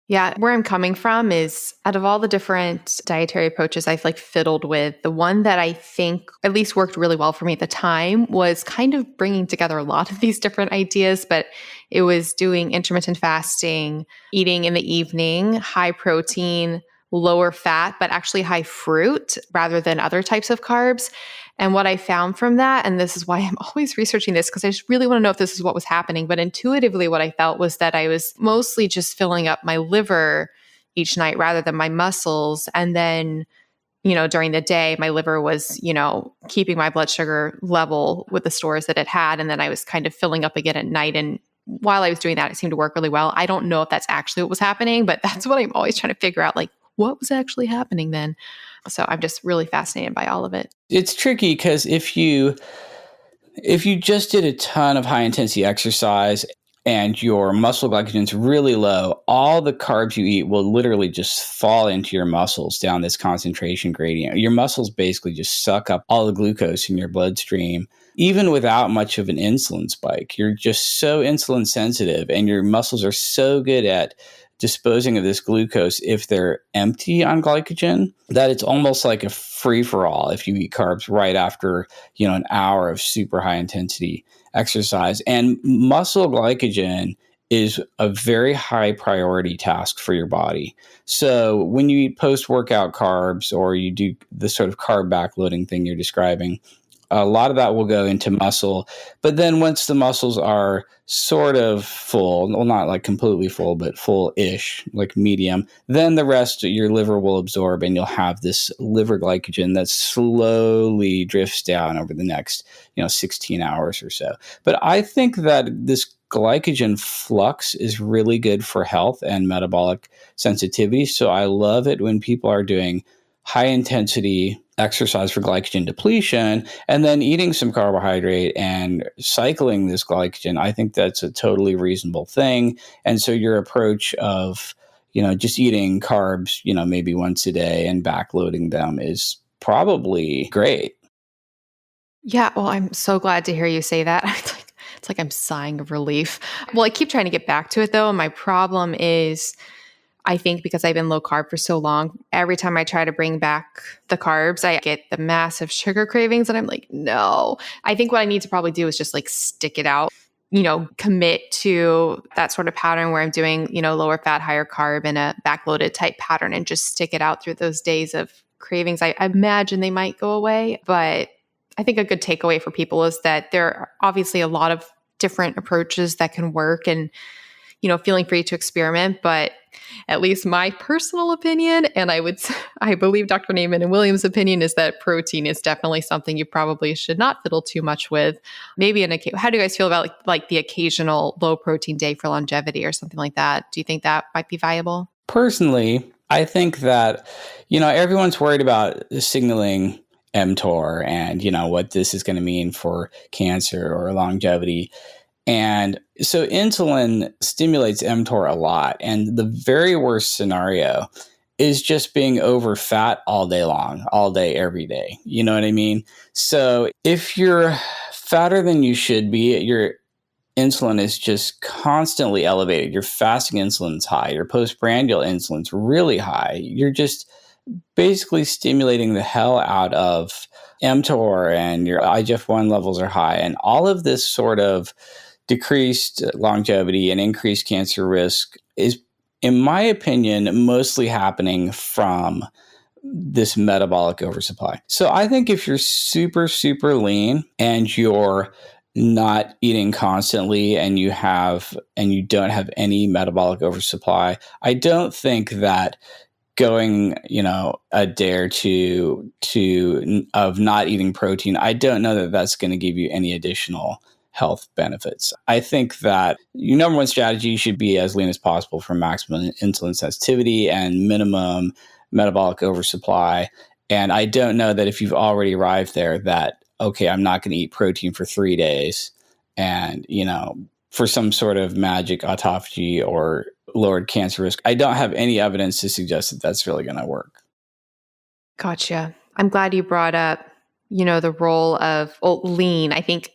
Yeah, where I'm coming from is out of all the different dietary approaches I've fiddled with, the one that I think at least worked really well for me at the time was kind of bringing together a lot of these different ideas, but it was doing intermittent fasting, eating in the evening, high protein, lower fat, but actually high fruit rather than other types of carbs. And what I found from that, and this is why I'm always researching this, because I just really want to know if this is what was happening. But intuitively, what I felt was that I was mostly just filling up my liver each night rather than my muscles. And then, during the day, my liver was, keeping my blood sugar level with the stores that it had. And then I was kind of filling up again at night. And while I was doing that, it seemed to work really well. I don't know if that's actually what was happening, but that's what I'm always trying to figure out, what was actually happening then? So I'm just really fascinated by all of it. It's tricky because if you just did a ton of high intensity exercise and your muscle glycogen is really low, all the carbs you eat will literally just fall into your muscles down this concentration gradient. Your muscles basically just suck up all the glucose in your bloodstream, even without much of an insulin spike. You're just so insulin sensitive, and your muscles are so good at disposing of this glucose if they're empty on glycogen that it's almost like a free-for-all if you eat carbs right after an hour of super high intensity exercise. And muscle glycogen is a very high priority task for your body. So when you eat post-workout carbs, or you do the sort of carb backloading thing you're describing, a lot of that will go into muscle. But then once the muscles are sort of full, well, not completely full, but full-ish, medium, then the rest your liver will absorb, and you'll have this liver glycogen that slowly drifts down over the next 16 hours or so. But I think that this glycogen flux is really good for health and metabolic sensitivity. So I love it when people are doing high intensity exercise for glycogen depletion and then eating some carbohydrate and cycling this glycogen. I think that's a totally reasonable thing. And so your approach of, just eating carbs, maybe once a day and backloading them is probably great. Yeah, well, I'm so glad to hear you say that. It's like I'm sighing of relief. Well, I keep trying to get back to it though. And my problem is, I think because I've been low carb for so long, every time I try to bring back the carbs, I get the massive sugar cravings. And I'm like, no. I think what I need to probably do is just stick it out, commit to that sort of pattern where I'm doing, lower fat, higher carb in a backloaded type pattern, and just stick it out through those days of cravings. I imagine they might go away, but I think a good takeaway for people is that there are obviously a lot of different approaches that can work, and, feeling free to experiment. But at least my personal opinion, and I believe Dr. Naiman and Williams' opinion, is that protein is definitely something you probably should not fiddle too much with. Maybe how do you guys feel about the occasional low protein day for longevity or something like that? Do you think that might be viable? Personally, I think that, everyone's worried about signaling mTOR and, what this is going to mean for cancer or longevity. And so insulin stimulates mTOR a lot. And the very worst scenario is just being over fat all day long, all day, every day. You know what I mean? So if you're fatter than you should be, your insulin is just constantly elevated. Your fasting insulin's high. Your postprandial insulin's really high. You're just basically stimulating the hell out of mTOR, and your IGF-1 levels are high. And all of this sort of decreased longevity and increased cancer risk is, in my opinion, mostly happening from this metabolic oversupply. So I think if you're super, super lean and you're not eating constantly and you don't have any metabolic oversupply, I don't think that going, a day or two of not eating protein, I don't know that that's going to give you any additional health benefits. I think that your number one strategy should be as lean as possible for maximum insulin sensitivity and minimum metabolic oversupply. And I don't know that if you've already arrived there that, okay, I'm not going to eat protein for 3 days and, for some sort of magic autophagy or lowered cancer risk. I don't have any evidence to suggest that that's really going to work. Gotcha. I'm glad you brought up, the role of lean. I think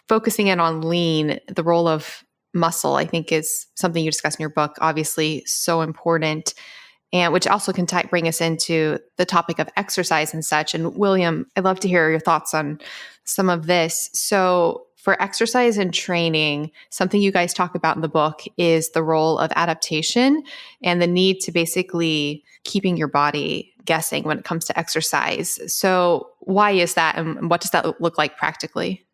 focusing in on lean, the role of muscle, I think is something you discuss in your book, obviously so important, and which also can bring us into the topic of exercise and such. And William, I'd love to hear your thoughts on some of this. So for exercise and training, something you guys talk about in the book is the role of adaptation and the need to basically keeping your body guessing when it comes to exercise. So why is that, and what does that look like practically?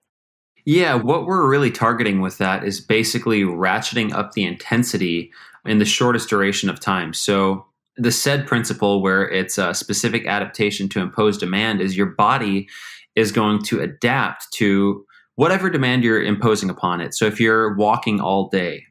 Yeah, what we're really targeting with that is basically ratcheting up the intensity in the shortest duration of time. So the SAID principle, where it's a specific adaptation to impose demand, is your body is going to adapt to whatever demand you're imposing upon it. So if you're walking all day,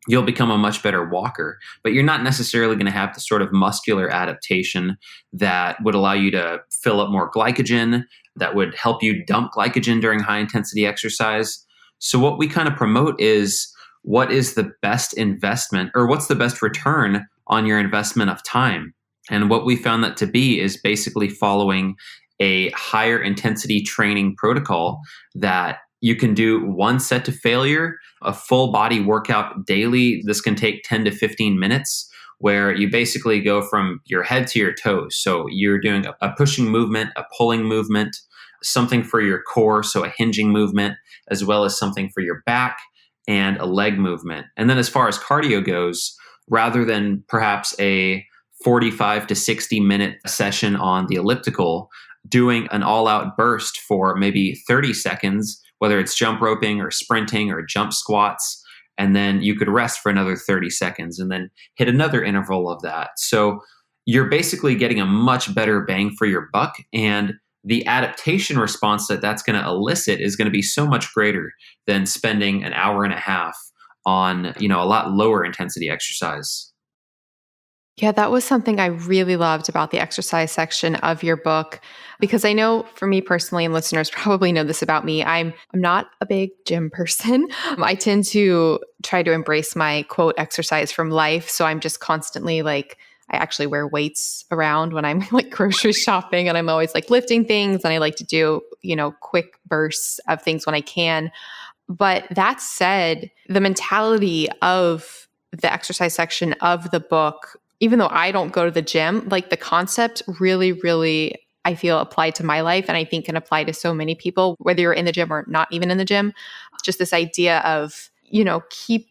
you'll become a much better walker, but you're not necessarily going to have the sort of muscular adaptation that would allow you to fill up more glycogen, that would help you dump glycogen during high intensity exercise. So what we kind of promote is what is the best investment, or what's the best return on your investment of time. And what we found that to be is basically following a higher intensity training protocol that you can do one set to failure, a full body workout daily. This can take 10 to 15 minutes, where you basically go from your head to your toes. So you're doing a pushing movement, a pulling movement, something for your core, so a hinging movement, as well as something for your back and a leg movement. And then as far as cardio goes, rather than perhaps a 45 to 60 minute session on the elliptical, doing an all-out burst for maybe 30 seconds, whether it's jump roping or sprinting or jump squats, and then you could rest for another 30 seconds and then hit another interval of that. So you're basically getting a much better bang for your buck, and the adaptation response that that's going to elicit is going to be so much greater than spending an hour and a half on, a lot lower intensity exercise. Yeah, that was something I really loved about the exercise section of your book, because I know for me personally, and listeners probably know this about me, I'm not a big gym person. I tend to try to embrace my quote exercise from life. So I'm just constantly I actually wear weights around when I'm grocery shopping, and I'm always lifting things, and I like to do, quick bursts of things when I can. But that said, the mentality of the exercise section of the book, even though I don't go to the gym, the concept really, really, I feel applied to my life, and I think can apply to so many people, whether you're in the gym or not even in the gym. Just this idea of, keep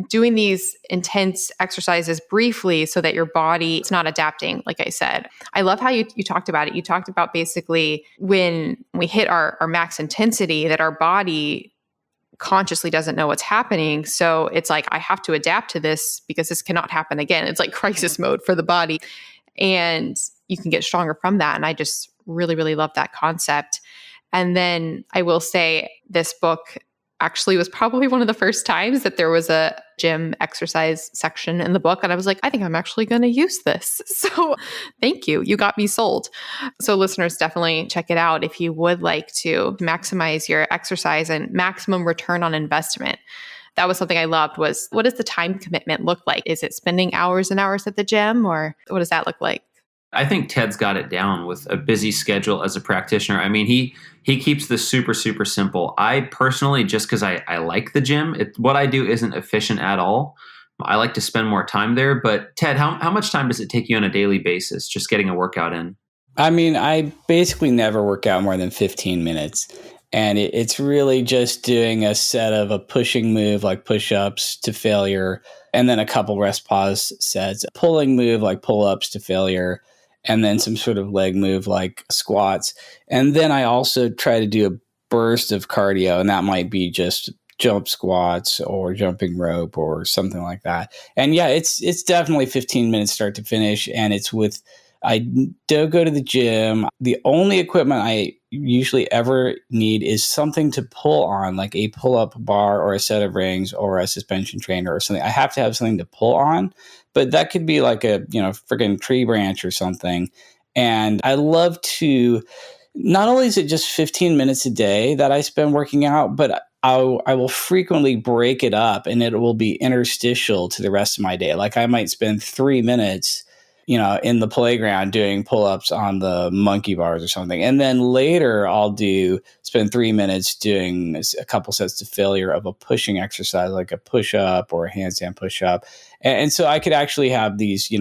doing these intense exercises briefly so that your body is not adapting, like I said. I love how you talked about it. You talked about basically when we hit our max intensity, that our body consciously doesn't know what's happening. So it's I have to adapt to this because this cannot happen again. It's crisis mode for the body. And you can get stronger from that. And I just really, really love that concept. And then I will say this book actually was probably one of the first times that there was a gym exercise section in the book. And I was like, I think I'm actually going to use this. So thank you. You got me sold. So listeners, definitely check it out if you would like to maximize your exercise and maximum return on investment. That was something I loved was, what does the time commitment look like? Is it spending hours and hours at the gym, or what does that look like? I think Ted's got it down with a busy schedule as a practitioner. I mean, he keeps this super, super simple. I personally, just because I like the gym, what I do isn't efficient at all. I like to spend more time there. But Ted, how much time does it take you on a daily basis just getting a workout in? I mean, I basically never work out more than 15 minutes. And it's really just doing a set of a pushing move like push-ups to failure, and then a couple rest pause sets, pulling move like pull-ups to failure, and then some sort of leg move like squats. And then I also try to do a burst of cardio, and that might be just jump squats or jumping rope or something like that. And yeah, it's definitely 15 minutes start to finish, and I don't go to the gym. The only equipment I usually ever need is something to pull on, like a pull-up bar or a set of rings or a suspension trainer or something. I have to have something to pull on, but that could be like a, freaking tree branch or something. And I love to, not only is it just 15 minutes a day that I spend working out, but I will frequently break it up and it will be interstitial to the rest of my day. Like I might spend 3 minutes in the playground doing pull-ups on the monkey bars or something. And then later I'll spend 3 minutes doing a couple sets to failure of a pushing exercise, like a push-up or a handstand push-up. And so I could actually have these,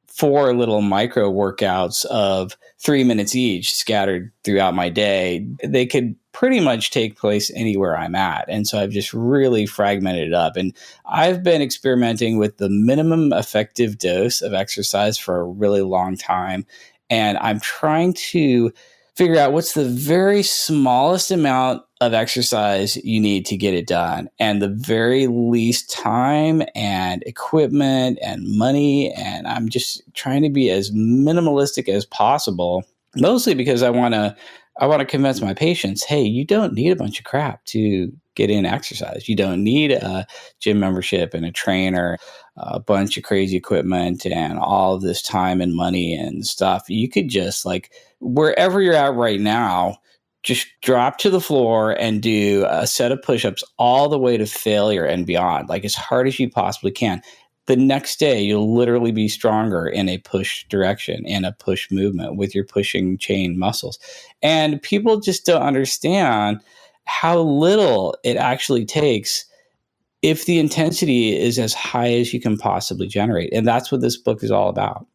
4 little micro workouts of 3 minutes each scattered throughout my day. They could pretty much take place anywhere I'm at. And so I've just really fragmented it up. And I've been experimenting with the minimum effective dose of exercise for a really long time. And I'm trying to figure out what's the very smallest amount of exercise you need to get it done, and the very least time and equipment and money. And I'm just trying to be as minimalistic as possible, mostly because I want to convince my patients, hey, you don't need a bunch of crap to get in exercise. You don't need a gym membership and a trainer, a bunch of crazy equipment and all of this time and money and stuff. You could just, like, wherever you're at right now, just drop to the floor and do a set of push-ups all the way to failure and beyond, like as hard as you possibly can. The next day, you'll literally be stronger in a push direction, in a push movement with your pushing chain muscles. And people just don't understand how little it actually takes if the intensity is as high as you can possibly generate. And that's what this book is all about.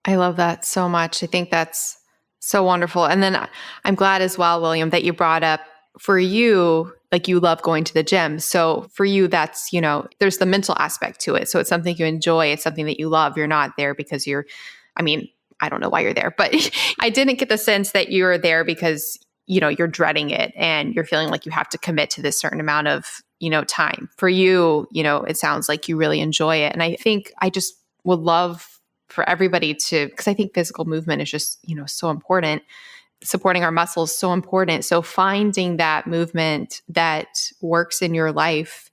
I love that so much. I think that's so wonderful. And then I'm glad as well, William, that you brought up, for you, like, you love going to the gym. So for you, that's, there's the mental aspect to it. So it's something you enjoy. It's something that you love. You're not there because I don't know why you're there, but I didn't get the sense that you're there because, you're dreading it and you're feeling like you have to commit to this certain amount of, time. For you, it sounds like you really enjoy it. And I think I just would love for everybody to, because I think physical movement is just, so important. Supporting our muscles so important. So finding that movement that works in your life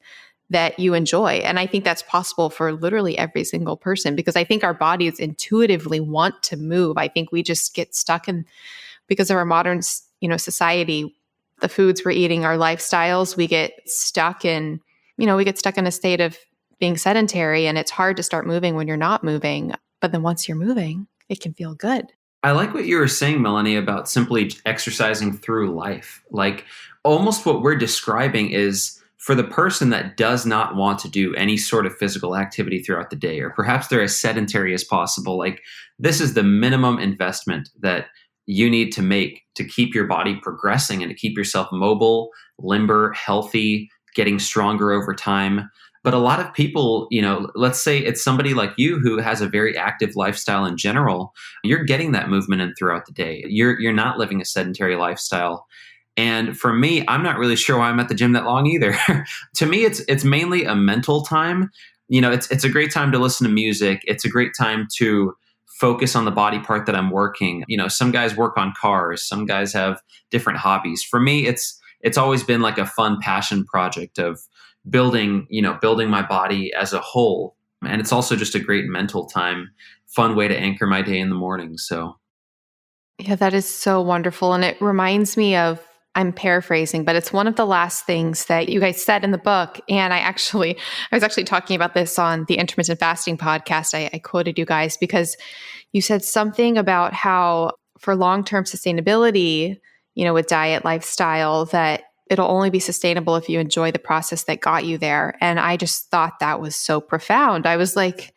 that you enjoy. And I think that's possible for literally every single person, because I think our bodies intuitively want to move. I think we just get stuck in, because of our modern, society, the foods we're eating, our lifestyles, we get stuck in a state of being sedentary, and it's hard to start moving when you're not moving. But then once you're moving, it can feel good. I like what you were saying, Melanie, about simply exercising through life. Like, almost what we're describing is for the person that does not want to do any sort of physical activity throughout the day, or perhaps they're as sedentary as possible. Like, this is the minimum investment that you need to make to keep your body progressing and to keep yourself mobile, limber, healthy, getting stronger over time. But a lot of people, let's say it's somebody like you who has a very active lifestyle in general, you're getting that movement in throughout the day. You're not living a sedentary lifestyle. And for me, I'm not really sure why I'm at the gym that long either. To me, it's mainly a mental time. It's a great time to listen to music. It's a great time to focus on the body part that I'm working. Some guys work on cars. Some guys have different hobbies. For me, it's it's always been like a fun passion project of building my body as a whole. And it's also just a great mental time, fun way to anchor my day in the morning. So Yeah, that is so wonderful. And it reminds me of, I'm paraphrasing, but it's one of the last things that you guys said in the book. And I was actually talking about this on the intermittent fasting podcast. I quoted you guys because you said something about how for long-term sustainability, with diet, lifestyle, that it'll only be sustainable if you enjoy the process that got you there. And I just thought that was so profound. I was like,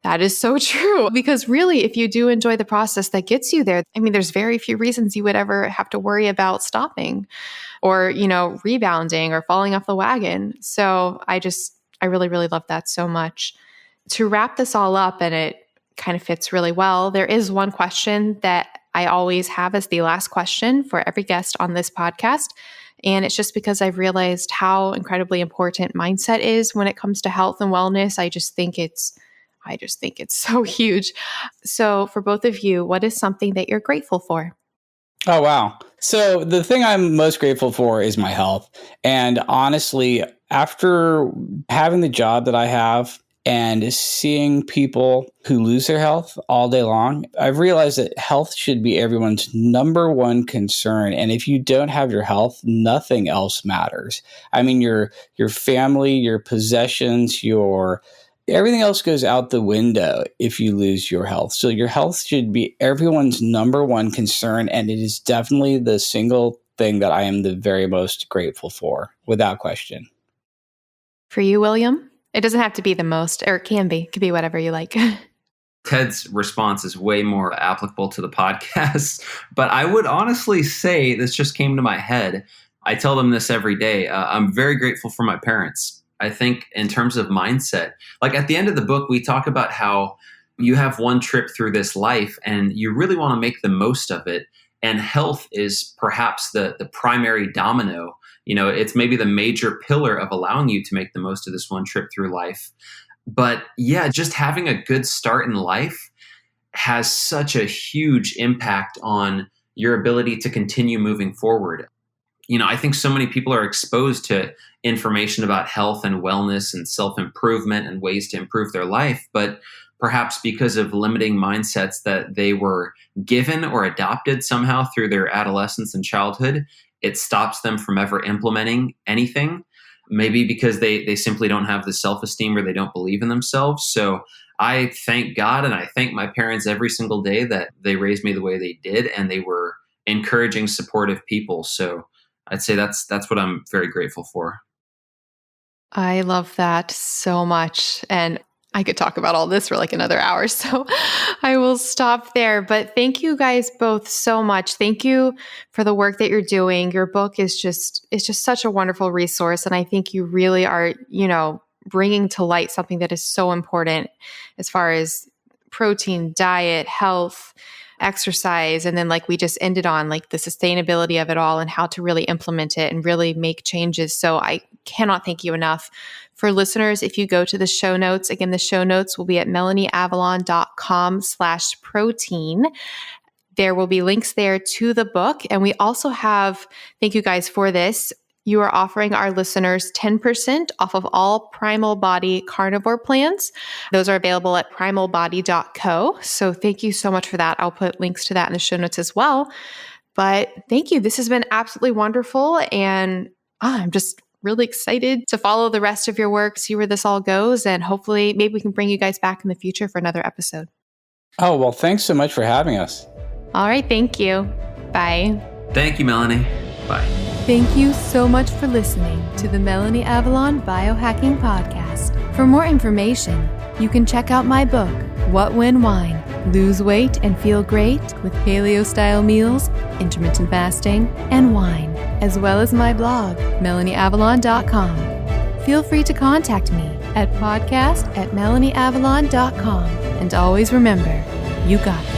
that is so true. Because really, if you do enjoy the process that gets you there, there's very few reasons you would ever have to worry about stopping or, rebounding or falling off the wagon. So I really, really love that so much. To wrap this all up, and it kind of fits really well, there is one question that I always have as the last question for every guest on this podcast. And it's just because I've realized how incredibly important mindset is when it comes to health and wellness. I just think it's so huge. So for both of you, what is something that you're grateful for? Oh, wow. So the thing I'm most grateful for is my health. And honestly, after having the job that I have and seeing people who lose their health all day long, I've realized that health should be everyone's number one concern. And if you don't have your health, nothing else matters. Your family, your possessions, everything else goes out the window if you lose your health. So your health should be everyone's number one concern. And it is definitely the single thing that I am the very most grateful for, without question. For you, William? It doesn't have to be the most, or it can be. It could be whatever you like. Ted's response is way more applicable to the podcast. But I would honestly say, this just came to my head. I tell them this every day. I'm very grateful for my parents. I think in terms of mindset, like at the end of the book, we talk about how you have one trip through this life and you really want to make the most of it. And health is perhaps the primary domino. It's maybe the major pillar of allowing you to make the most of this one trip through life. But yeah, just having a good start in life has such a huge impact on your ability to continue moving forward. I think so many people are exposed to information about health and wellness and self-improvement and ways to improve their life, but perhaps because of limiting mindsets that they were given or adopted somehow through their adolescence and childhood, it stops them from ever implementing anything. Maybe because they simply don't have the self-esteem or they don't believe in themselves. So I thank God and I thank my parents every single day that they raised me the way they did and they were encouraging, supportive people. So I'd say that's what I'm very grateful for. I love that so much. And I could talk about all this for like another hour, so I will stop there. But thank you guys both so much. Thank you for the work that you're doing. Your book is just such a wonderful resource. And I think you really are, bringing to light something that is so important as far as protein, diet, health, exercise, and then like we just ended on like the sustainability of it all and how to really implement it and really make changes. So I cannot thank you enough. For listeners, if you go to the show notes, again, the show notes will be at melanieavalon.com/protein. There will be links there to the book. And we also have, thank you guys for this, you are offering our listeners 10% off of all Primal Body carnivore plans. Those are available at primalbody.co. So thank you so much for that. I'll put links to that in the show notes as well. But thank you. This has been absolutely wonderful. And I'm just really excited to follow the rest of your work, see where this all goes. And hopefully maybe we can bring you guys back in the future for another episode. Oh, well, thanks so much for having us. All right. Thank you. Bye. Thank you, Melanie. Bye. Thank you so much for listening to the Melanie Avalon Biohacking Podcast. For more information, you can check out my book, What When Wine? Lose Weight and Feel Great with Paleo-Style Meals, Intermittent Fasting, and Wine, as well as my blog, melanieavalon.com. Feel free to contact me at podcast@melanieavalon.com. And always remember, you got this.